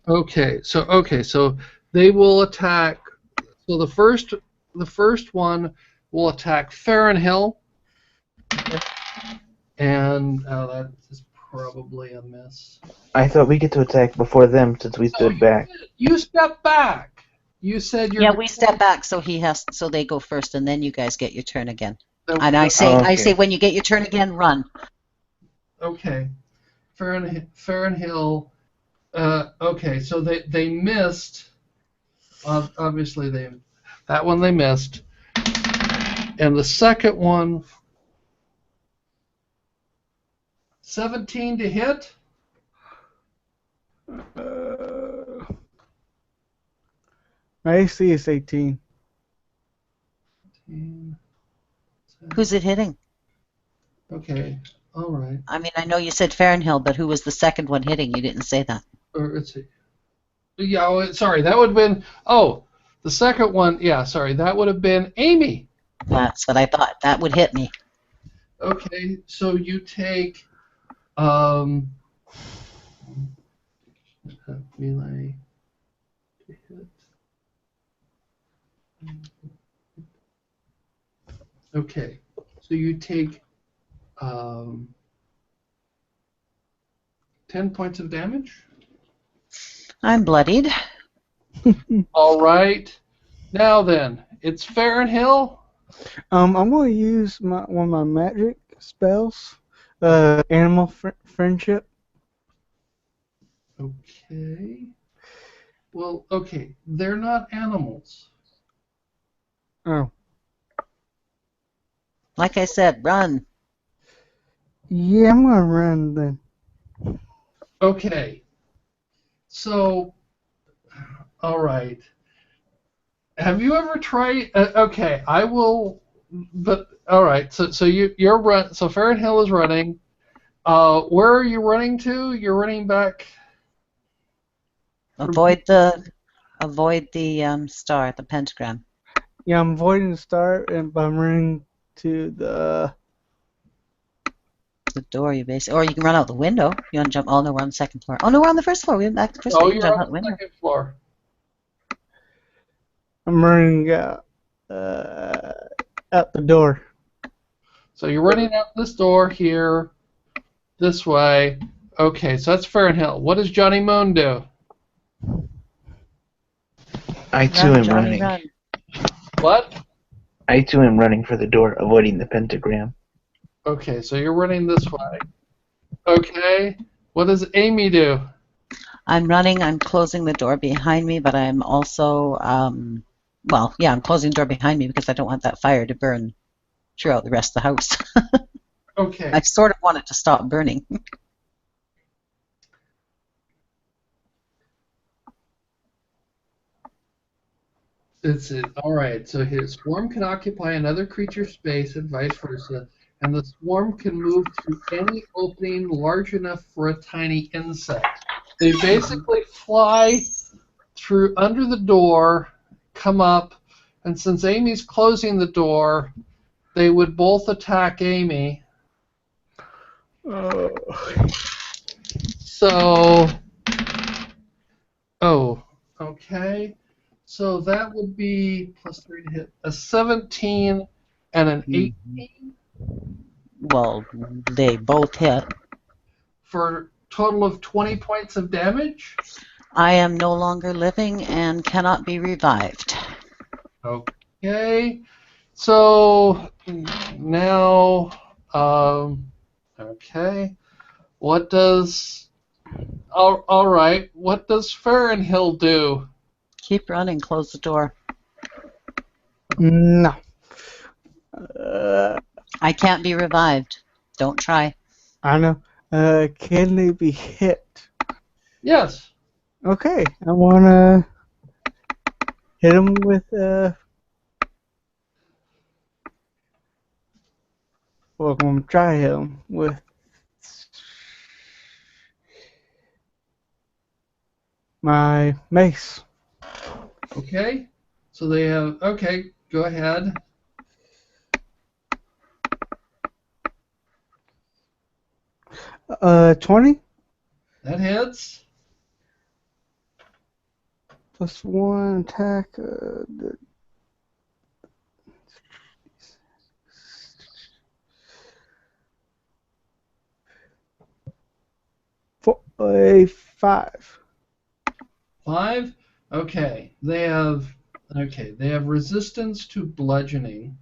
Okay, so they will attack. So the first one will attack Farrenhill, and that is probably a miss.
I thought we get to attack before them since we stood back.
You step back. You said you're.
Yeah, we step back, so so they go first, and then you guys get your turn again.
Okay.
And I say,
okay.
When you get your turn again, run.
Okay, Farrenhill. Okay, so they missed. Obviously, that one they missed, and the second one, 17 to hit.
My AC is 18.
Who's it hitting?
Okay, all right.
I mean, I know you said Farrenhill, but who was the second one hitting? You didn't say that.
Or let's see. Yeah, sorry, that would have been. Oh, the second one. Yeah, sorry, that would have been Amy.
That's what I thought. That would hit me.
Okay, so you take melee to hit. Okay, so you take 10 points of damage.
I'm bloodied.
All right. Now then, it's Farrenhill.
I'm gonna use one of my magic spells, animal friendship.
Okay. Well, okay, they're not animals.
Oh.
Like I said, run.
Yeah, I'm gonna run then.
Okay. So, all right. Have you ever tried? Okay, I will. But all right. So you're run. So Farrenhill is running. Where are you running to? You're running back.
Avoid the star, the pentagram.
Yeah, I'm avoiding the star, and I'm running to the
the door, you basically, or you can run out the window. You want to jump? Oh no, we're on the second floor. Oh no, we're on the first floor. We went back to the first floor.
Oh,
You can
you're
jump out
on
the
the
window.
second floor.
I'm running out the door.
So you're running out this door here, this way. Okay, so that's Fahrenheit. What does Johnny Moon do?
I too
Run,
am
Johnny,
running.
run.
What?
I too am running for the door, avoiding the pentagram.
Okay, so you're running this way. Okay, what does Amy do?
I'm running. I'm closing the door behind me, but I'm also, well, yeah, I'm closing the door behind me because I don't want that fire to burn throughout the rest of the house.
Okay,
I sort of want it to stop burning.
all right. So his swarm can occupy another creature's space and vice versa, and the swarm can move through any opening large enough for a tiny insect. They basically fly through under the door, come up, and since Amy's closing the door, they would both attack Amy.
Oh.
So, oh, okay. So that would be plus 3 to hit a 17 and an 18
Well, they both hit.
for a total of 20 points of damage.
I am no longer living and cannot be revived.
Okay. So now, okay. What does all right? What does Fahrenhill do?
Keep running. Close the door.
No.
I can't be revived. Don't try.
I know. Can they be hit?
Yes.
Okay, I wanna hit him with well, I'm gonna try him with my mace.
Okay. So they have. Okay. Go ahead.
20
That hits.
plus 1 attack. A 5.
5. Okay. They have. Okay. They have resistance to bludgeoning,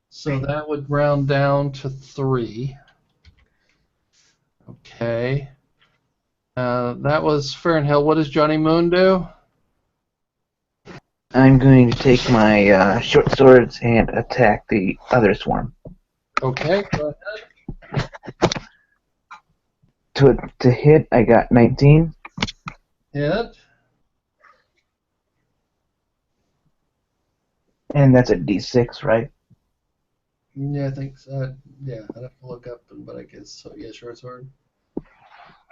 so that would round down to 3. Okay. That was Fahrenheit. What does Johnny Moon do?
I'm going to take my short swords and attack the other swarm.
Okay. Go ahead.
To hit, I got 19.
Hit.
And that's a d6, right?
Yeah, I think so. Yeah, I'd have to look up, but I guess so. Yeah, short sword.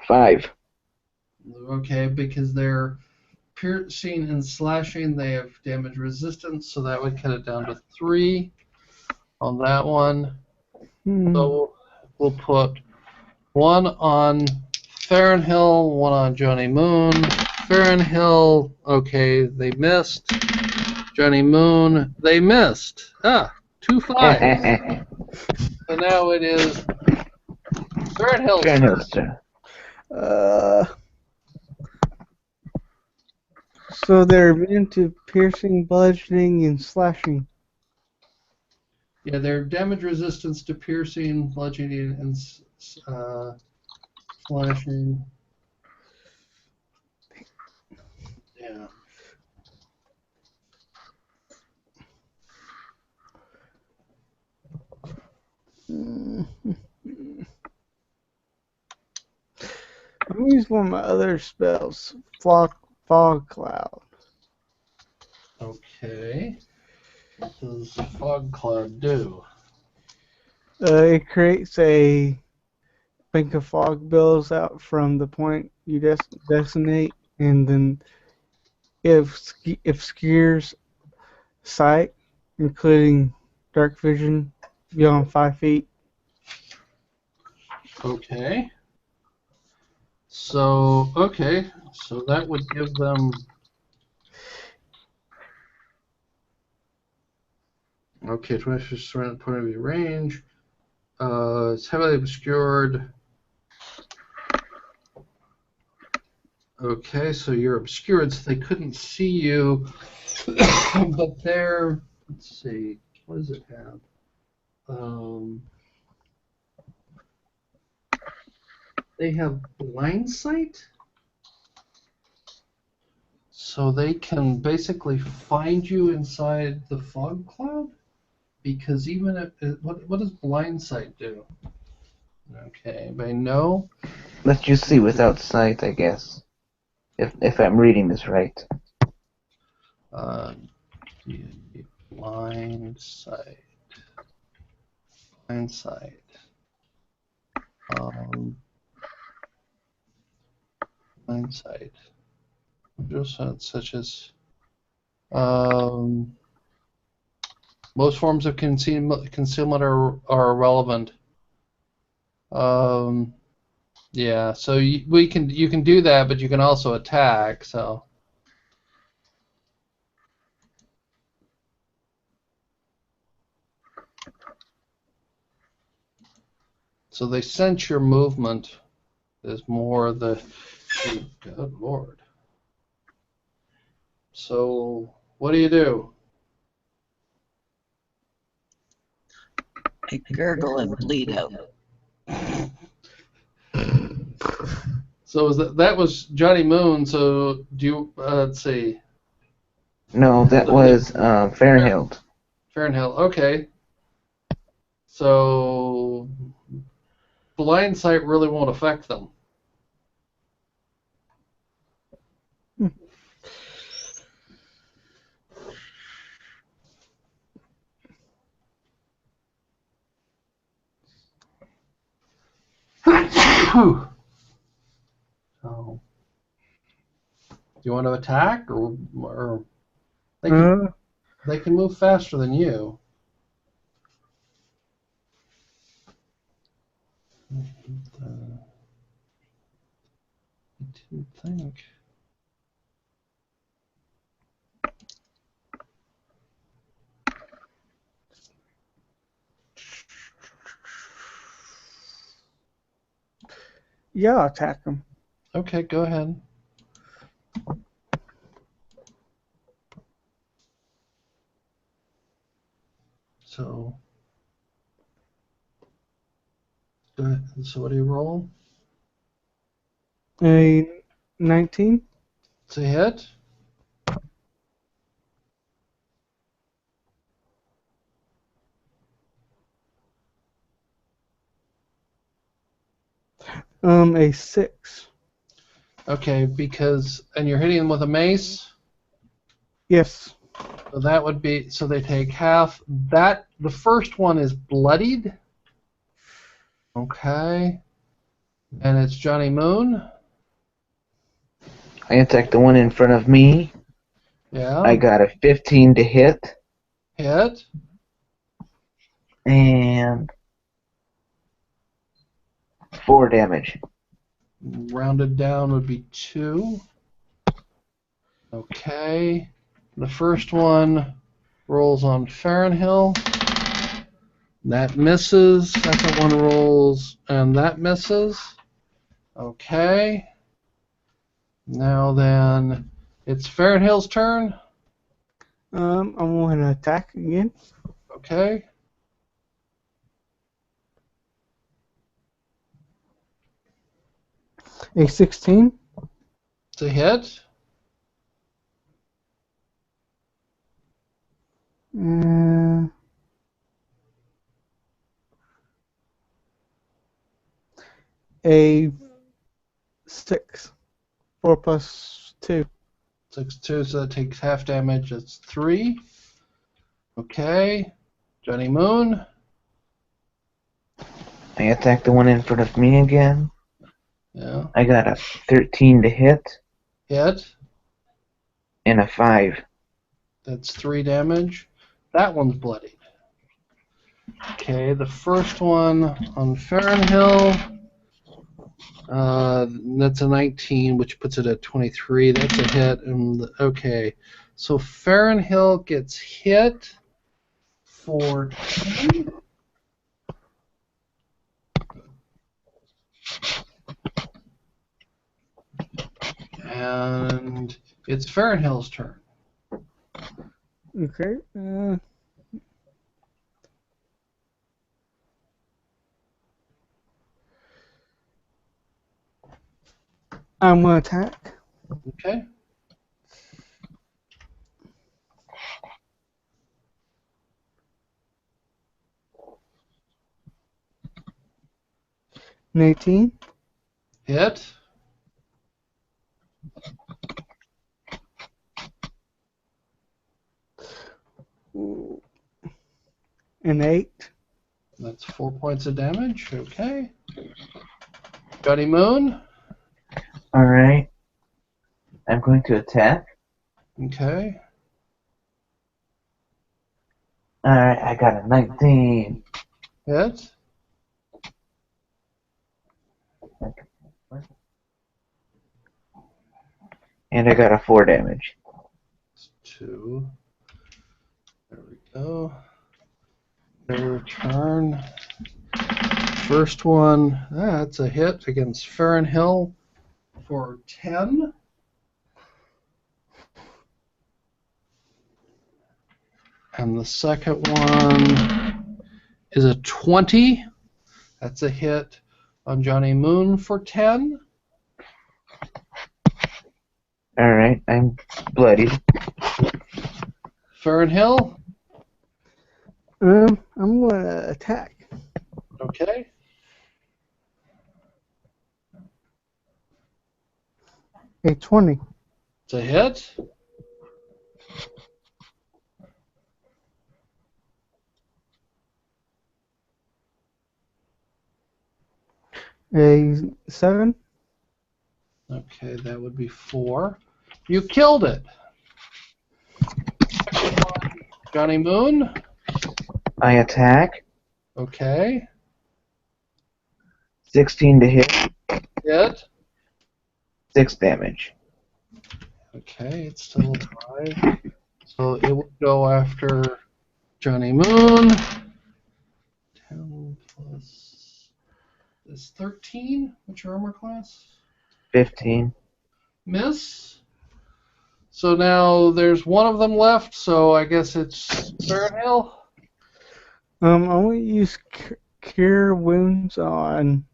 5.
Okay, because they're piercing and slashing, they have damage resistance, so that would cut it down to 3 on that one. So we'll put 1 on Fahrenhill, 1 on Johnny Moon. Fahrenhill, okay, they missed. Johnny Moon, they missed. 2 5. So now it is Fahrenhill's turn.
Fahrenhill's turn.
So they're immune to piercing, bludgeoning, and slashing.
Yeah, their damage resistance to piercing, bludgeoning, and slashing. Yeah.
I'm gonna use one of my other spells, fog cloud.
Okay. What does Fog Cloud do?
It creates a bank of fog billows out from the point you designate, and then it obscures sight, including dark vision beyond 5 feet.
Okay. So, okay. So that would give them... Okay, 20 surrounded point of view range. It's heavily obscured. Okay, so you're obscured, so they couldn't see you. But they're... Let's see. What does it have? They have blind sight, so they can basically find you inside the fog cloud. Because even if what does blind sight do? Okay, anybody know?
Let's just see without sight, I guess. If I'm reading this right.
Uh, blind sight. Blind sight. Blind sight. Such as most forms of concealment are irrelevant. Yeah, so you can do that, but you can also attack. So they sense your movement is more the. Good Lord. So what do you do?
I gurgle and bleed out.
So that was Johnny Moon. So do you let's see.
No, that was Fahrenheit.
Fahrenheit. Okay. So blind sight really won't affect them. So, do you want to attack or they can move faster than you. I didn't think.
Yeah, I'll attack him.
Okay, go ahead. So, go ahead. So what do you roll?
A 19.
It's a hit.
A 6.
Okay, and you're hitting them with a mace.
Yes.
So that would be, so they take half. The first one is bloodied. Okay. And it's Johnny Moon.
I attacked the one in front of me.
Yeah.
I got a 15 to hit.
Hit.
And 4 damage.
Rounded down would be 2. Okay. The first one rolls on Fahrenhill. That misses. Second one rolls, and that misses. Okay. Now then, it's Fahrenhill's turn.
I'm going to attack again.
Okay.
A 16.
It's a hit.
A 6. 4 plus 2.
6-2, so that takes half damage. That's 3. Okay. Johnny Moon.
I attacked the one in front of me again.
Yeah.
I got a 13 to hit.
Hit.
And a 5.
That's 3 damage. That one's bloodied. Okay, the first one on Fahrenhill. That's a 19, which puts it at 23. That's a hit. And okay, so Farrenhill gets hit for 10. And it's Farrenhill's turn.
Okay. I'm gonna attack.
Okay.
An 18.
Hit.
An 8.
That's 4 points of damage. Okay. Johnny Moon.
All right. I'm going to attack.
Okay.
All right. I got a 19.
Hit.
And I got a 4 damage.
2. There we go. Their turn. First one, that's a hit against Farrenhill for 10. And the second one is a 20. That's a hit on Johnny Moon for 10.
All right. I'm bloodied.
Farrenhill.
I'm gonna attack.
Okay.
A 20.
It's a hit.
A 7.
Okay, that would be 4. You killed it. Second one, Johnny Moon.
I attack.
Okay.
16 to hit.
Hit.
6 damage.
Okay, it's still alive. So it will go after Johnny Moon. 10 plus is 13. What's your armor class?
15.
Miss. So now there's one of them left, so I guess it's Farrenhill.
I'm gonna use Cure Wounds on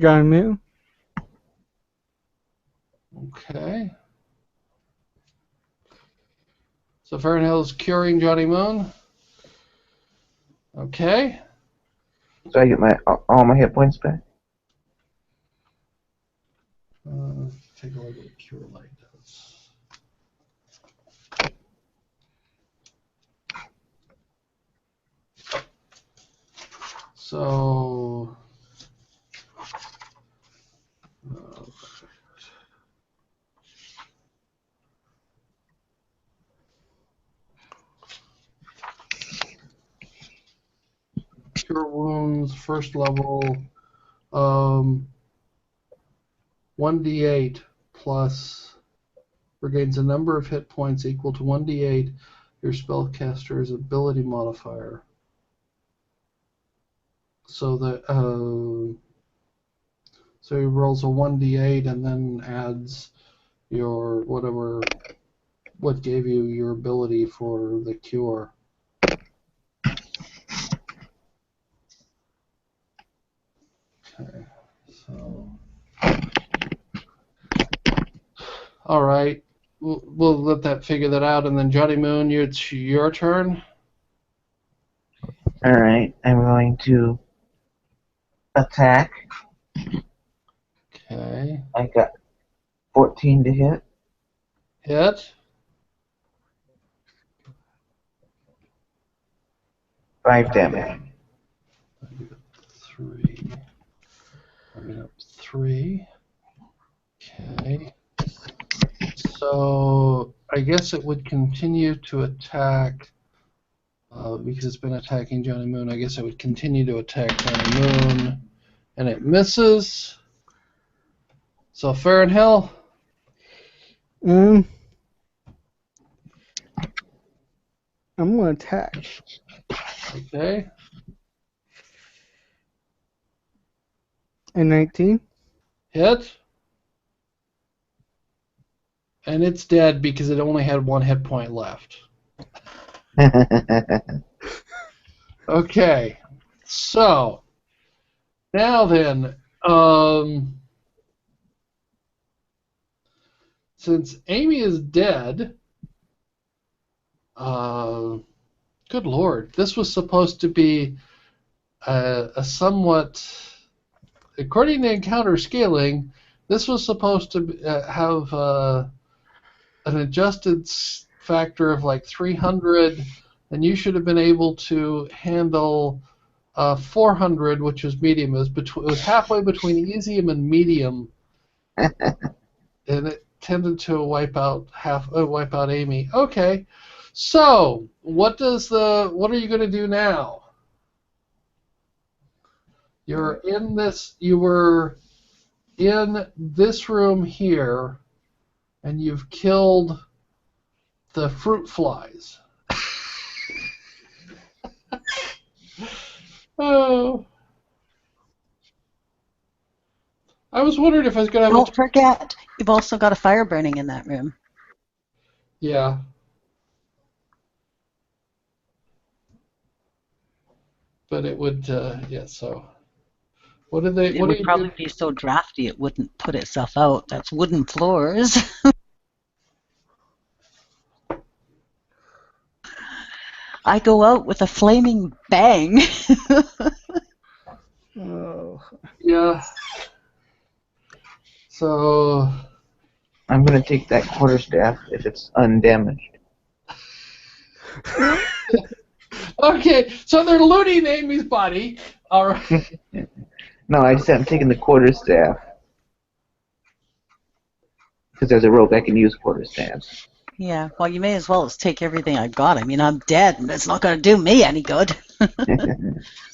John Moon.
Okay. So Farrenhill's curing Johnny Moon. Okay.
So I get all my hit points back.
Take a look at what Cure Light does. So, Cure Wounds, first level, 1d8 plus regains a number of hit points equal to 1d8 your spellcaster's ability modifier. So that so he rolls a 1d8 and then adds your what gave you your ability for the cure. Okay, so all right, we'll let that figure that out, and then Johnny Moon, it's your turn.
All right. I'm going to attack.
Okay,
I got 14 to hit.
hit.
5 damage.
Three. Bring it up 3. Okay. So I guess it would continue to attack because it's been attacking Johnny Moon. I guess it would continue to attack Johnny Moon, and it misses. So fair and hell.
I'm gonna attack.
Okay.
A 19.
Hit. And it's dead because it only had 1 hit point left. Okay. So now then, since Amy is dead, good lord, this was supposed to be a somewhat, according to encounter scaling, this was supposed to have an adjusted factor of like 300, and you should have been able to handle 400, which was medium. It was halfway between easy and medium, and it tended to wipe out Amy. Okay, so what are you going to do now? You were in this room here, and you've killed the fruit flies. Oh. I was wondering if I was going to have
Don't forget, you've also got a fire burning in that room.
Yeah. But it would, yeah, so. What do they,
It
what do
would
you
probably
do?
be so drafty it wouldn't put itself out. That's wooden floors. I go out with a flaming bang.
Oh.
Yeah. So.
I'm gonna take that quarterstaff if it's undamaged.
Okay, so they're looting Amy's body. All right.
No, I'm taking the quarterstaff. Because there's a rope, I can use quarterstaffs.
Yeah, well, you may as well just take everything I got. I mean, I'm dead, and it's not going to do me any good. Of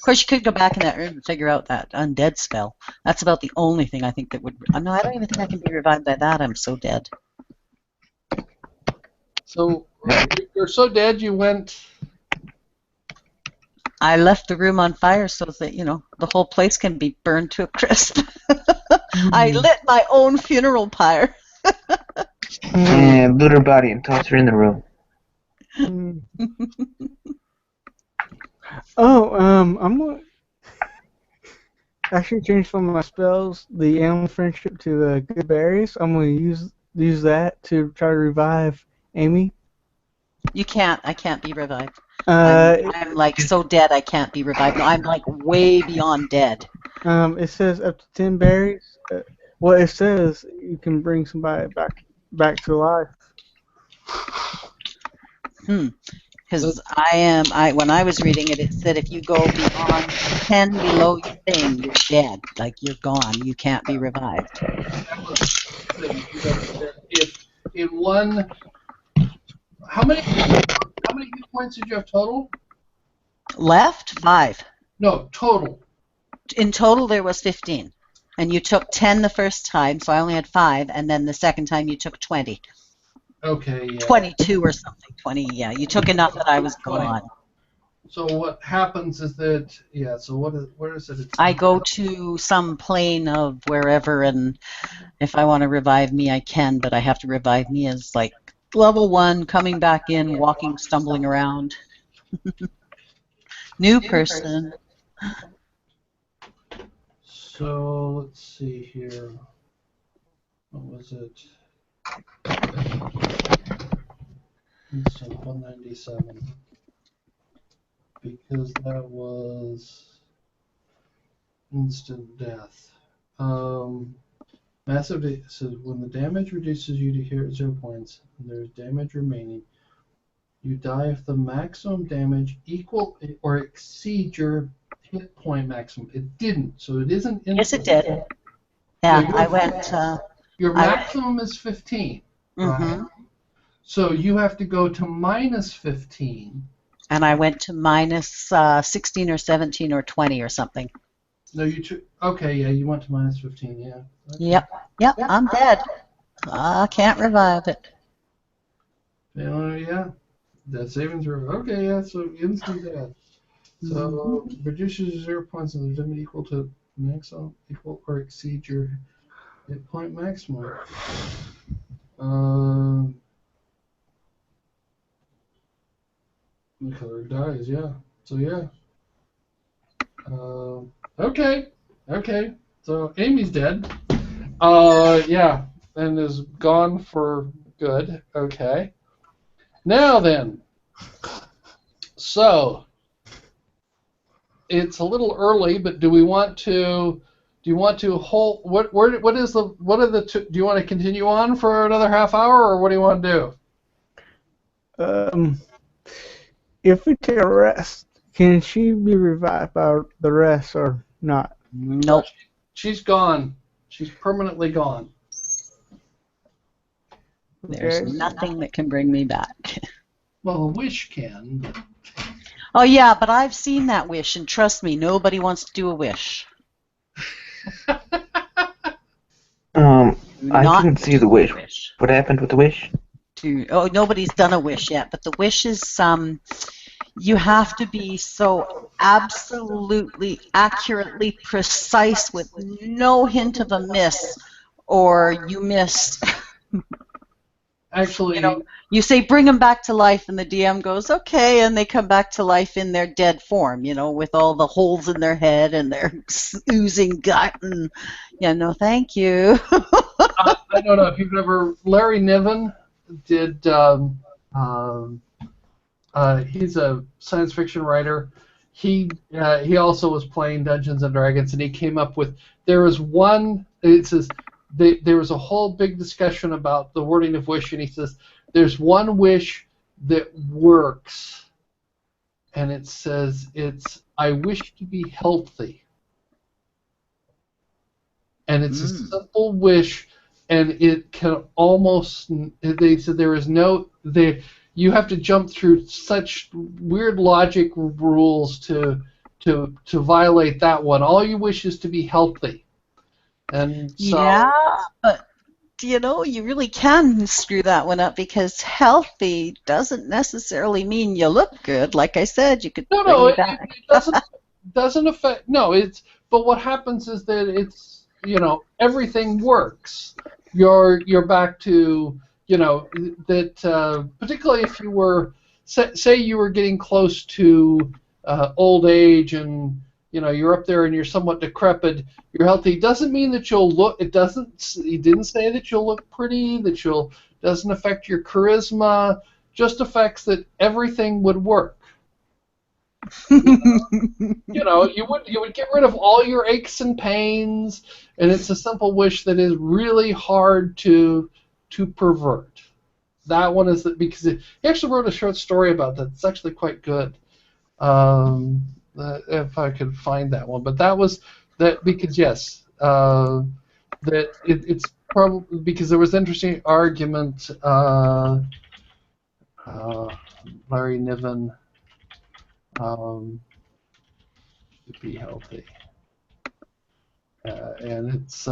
course, you could go back in that room and figure out that undead spell. That's about the only thing I think that would... No, I don't even think I can be revived by that. I'm so dead.
So you're so dead you went.
I left the room on fire so that, you know, the whole place can be burned to a crisp. I lit my own funeral pyre.
And loot her body and toss her in the room.
I'm gonna actually change some of my spells, the animal friendship to good berries. I'm gonna use that to try to revive Amy.
You can't. I can't be revived.
Uh,
I'm like so dead I can't be revived. No, I'm like way beyond dead.
It says up to 10 berries. Well, it says you can bring somebody back to life.
Because when I was reading it, it said if you go beyond 10 below your thing, you're dead. Like you're gone. You can't be revived.
If in one, how many hit points did you have total?
Left 5.
No, total.
In total, there was 15. And you took 10 the first time, so I only had 5. And then the second time, you took 20.
Okay, yeah.
22 or something. 20, yeah. You took enough that I was
20.
gone.
So what happens is that, yeah, so where is it?
I go to some plane of wherever, and if I want to revive me, I can, but I have to revive me as like level 1, coming back in, walking, stumbling around. New person.
So let's see here. What was it? Instant 197. Because that was instant death. Massive. So when the damage reduces you to 0 points, and there's damage remaining, you die if the maximum damage equal or exceed your hit point maximum. It didn't, so it isn't instant.
Yes, it did. Yeah, I went.
Your maximum is 15.
Mm-hmm.
So you have to go to minus 15.
And I went to minus 16 or 17 or 20 or something.
No, okay, yeah, you went to minus 15, yeah. Okay.
Yep, I'm dead. I can't revive it.
Yeah, that saving throw. Okay, yeah, so instant death. So reduces 0 points and the limit equal to maximum, equal or exceed your hit point maximum. The color dies, yeah. So yeah. Okay. So Amy's dead. Yeah, and is gone for good. Okay. Now then. So it's a little early, but do you want to hold what are the two, do you want to continue on for another half hour or what do you want to do?
If we take a rest, can she be revived by the rest or not?
Nope.
She's gone. She's permanently gone.
There's nothing that can bring me back.
Well, a wish can. But...
Oh yeah, but I've seen that wish, and trust me, nobody wants to do a wish.
I couldn't see the wish. What happened with the wish?
Nobody's done a wish yet, but the wish is you have to be so absolutely accurately precise with no hint of a miss, or you miss.
Actually,
you say bring them back to life, and the DM goes okay, and they come back to life in their dead form, with all the holes in their head and their oozing gut, and thank you.
I don't know if you've ever. Larry Niven did. He's a science fiction writer. He also was playing Dungeons and Dragons, and he came up with there was one. It says there was a whole big discussion about the wording of wish, and he says there's one wish that works, and it says it's I wish to be healthy, and it's a simple wish, and it can almost. They said there is no you have to jump through such weird logic rules to violate that one. All you wish is to be healthy, and so
yeah, but you really can screw that one up because healthy doesn't necessarily mean you look good. Like I said, you could
no, it
doesn't
affect. No, but what happens is that it's everything works. You're back to. That particularly if you were, say you were getting close to old age and you're up there and you're somewhat decrepit, you're healthy. Doesn't mean that you'll look. It didn't say that you'll look pretty. Doesn't affect your charisma. Just affects that everything would work. You would get rid of all your aches and pains, and it's a simple wish that is really hard to pervert. That one is because he actually wrote a short story about that. It's actually quite good. If I could find that one, but that was that because yes, that it's probably because there was an interesting argument. Larry Niven to be healthy, and it's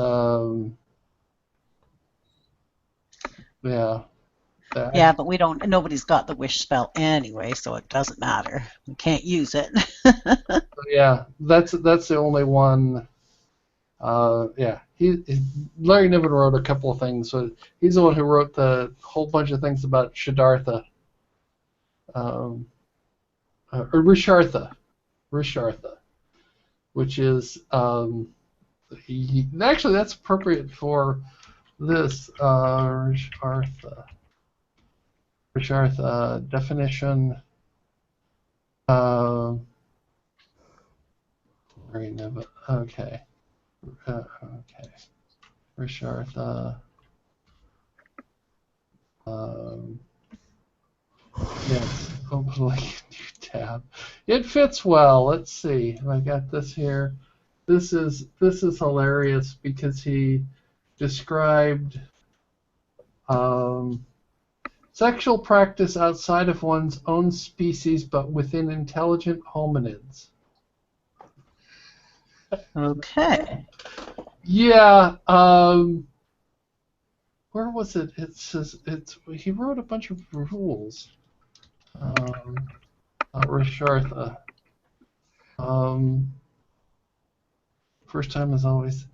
yeah.
Yeah, but nobody's got the wish spell anyway, so it doesn't matter. We can't use it.
Yeah, that's the only one. Yeah, Larry Niven wrote a couple of things. So he's the one who wrote the whole bunch of things about Siddhartha, or Rishartha, which is actually that's appropriate for this Rishartha definition. Larry Niven. Okay. Okay. Rishartha. Yes. Open like a new tab. It fits well. Let's see. I got this here. This is hilarious because he described sexual practice outside of one's own species, but within intelligent hominids.
Okay.
Yeah. Where was it? It says he wrote a bunch of rules. Rishartha. First time is always.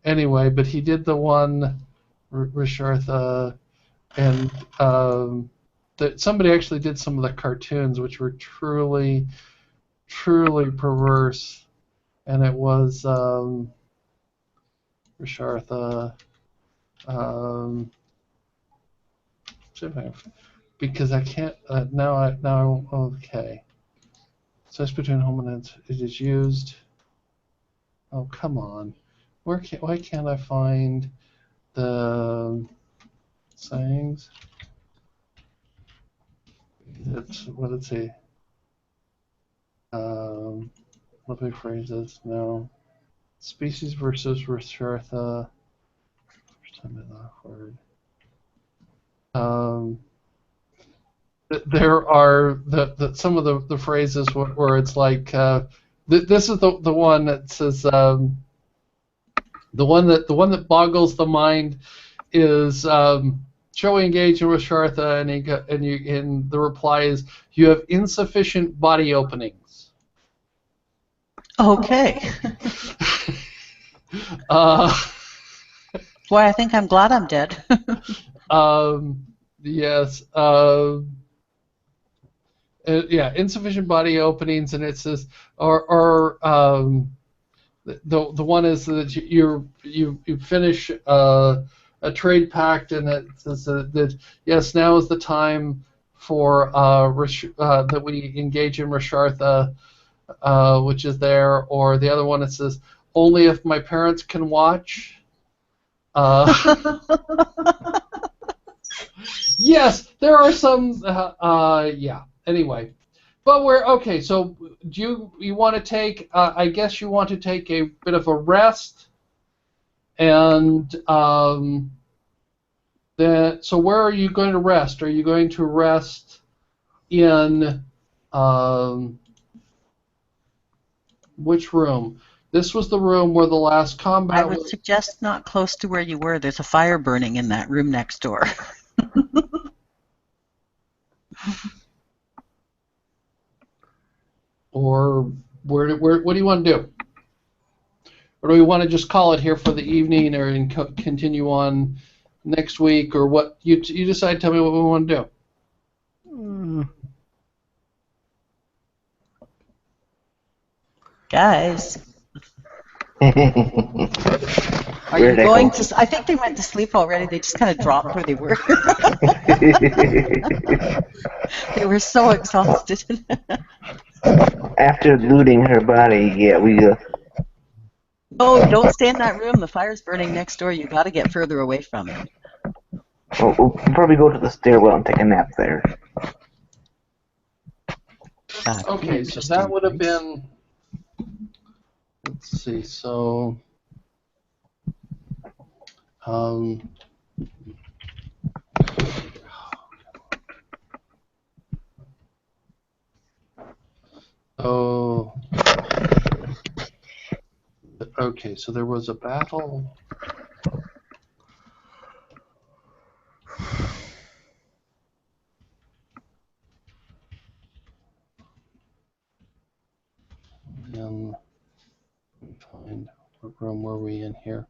Anyway, but he did the one, Rishartha, and somebody actually did some of the cartoons, which were truly, truly perverse, and it was Rishartha. Because I can't now. Okay, space between hominids. It is used. Oh, come on. Why can't I find the sayings? It's what did it say? Living phrases. No. Species versus Rishartha. First time in that word. There are some of the phrases where it's like this is the one that says the one that boggles the mind is shall we engage in Rishartha, and the reply is you have insufficient body openings.
Okay. Boy, I think I'm glad I'm dead.
Yes. Yeah, insufficient body openings, and it says, or the one is that you finish a trade pact, and it says that yes, now is the time for that we engage in Rishartha, which is there, or the other one it says only if my parents can watch. Yes, there are some. Yeah. Anyway, but we're okay. So, do you want to take? I guess you want to take a bit of a rest, and then. So, where are you going to rest? Are you going to rest in which room? This was the room where the last
I
combat
would
was.
suggest not close to where you were. There's a fire burning in that room next door.
Or what do you want to do? Or do we want to just call it here for the evening, or continue on next week, or what? You decide. Tell me what we want to do.
Guys, are
Where'd
you
I
going
go?
to? I think they went to sleep already. They just kind of dropped where they were. They were so exhausted.
After looting her body, yeah, we
Oh, don't stay in that room. The fire's burning next door. You got to get further away from it.
we'll probably go to the stairwell and take a nap there.
That'd be
Okay, so that
interesting.
would have been. Let's see. So. Um, oh. Okay, so there was a battle. And find what room were we in here?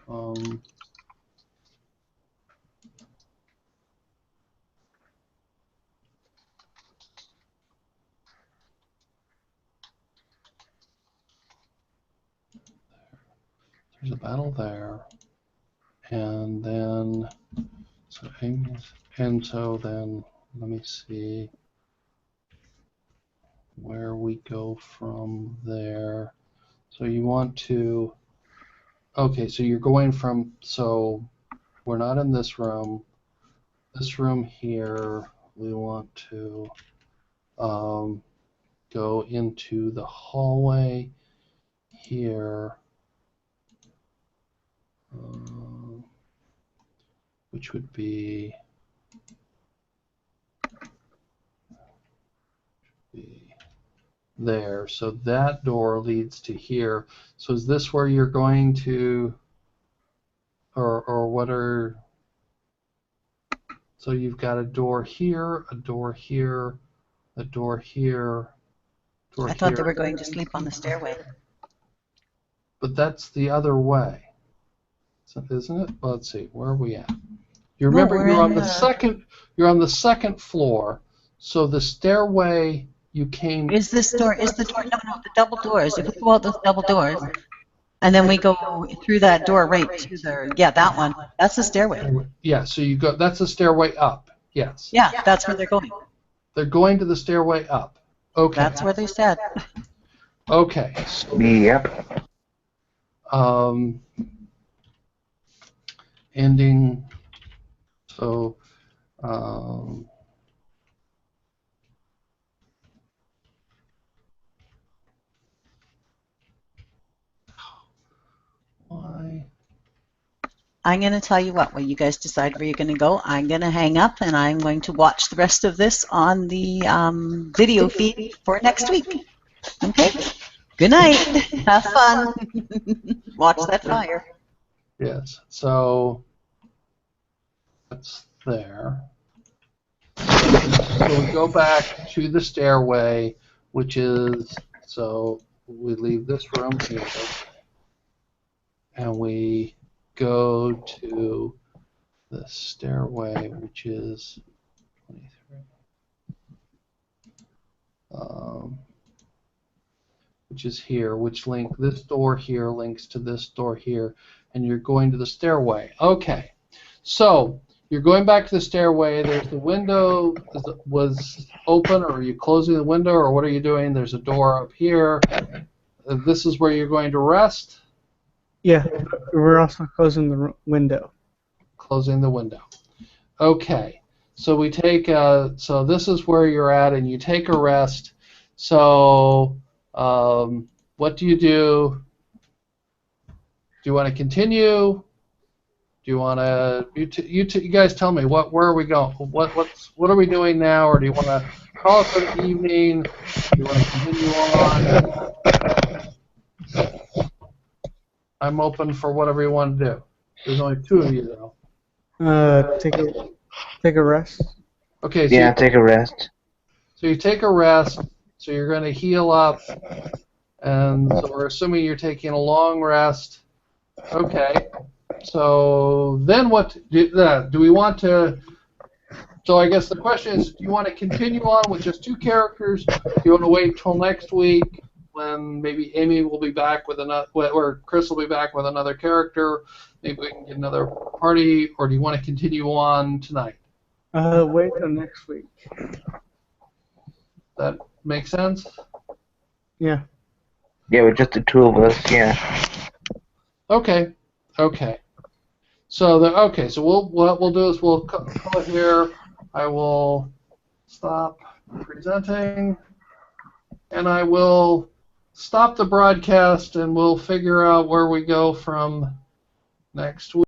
Um, there's a battle there, and then so and so then let me see where we go from there. So you want to. Okay, so you're going from. So we're not in this room. This room here, we want to go into the hallway here, which would be there. So that door leads to here. So is this where you're going to, or what are, so you've got a door here, a door here, a door here, door
I thought they
here.
were going to sleep on the stairway.
But that's the other way, isn't it? Well, let's see. Where are we at? You
No,
remember
we're
you're on
in
the second. You're on the second floor. So the stairway you came.
Is this door? Is the door? No, the double doors. If we go out those double doors, and then we go through that door right to the that one. That's the stairway.
Yeah. So you go. That's the stairway up. Yes.
Yeah, that's where they're going.
They're going to the stairway up. Okay.
That's where they said.
Okay.
Yep.
Ending. So. Why?
I'm going to tell you what. When you guys decide where you're going to go, I'm going to hang up and I'm going to watch the rest of this on the video feed for next week. Okay. Good night. Have fun. Watch that fire.
Yes. So that's there. So we go back to the stairway, which is, so we leave this room here, and we go to the stairway, which is 23. Which is here, this door here links to this door here, and you're going to the stairway. Okay, so you're going back to the stairway. There's the window was open, or are you closing the window, or what are you doing? There's a door up here. This is where you're going to rest.
Yeah, we're also closing the window.
Closing the window. Okay, so we take so this is where you're at, and you take a rest. So what do you do? Do you want to continue? Do you want to? You guys tell me. Where are we going? What are we doing now? Or do you want to call it for the evening? Do you want to continue on? I'm open for whatever you want to do. There's only two of you though.
Take a rest.
Okay. So
Yeah, take a rest.
So you take a rest. So you're going to heal up, and so we're assuming you're taking a long rest. Okay. So then what do we want to? So I guess the question is, do you want to continue on with just two characters? Do you want to wait till next week when maybe Amy will be back with another, or Chris will be back with another character? Maybe we can get another party, or do you want to continue on tonight?
Wait till next week.
That makes sense?
Yeah.
Yeah, with just the two of us. Yeah.
Okay. Okay. So what we'll do is we'll call it here. I will stop presenting, and I will stop the broadcast, and we'll figure out where we go from next week.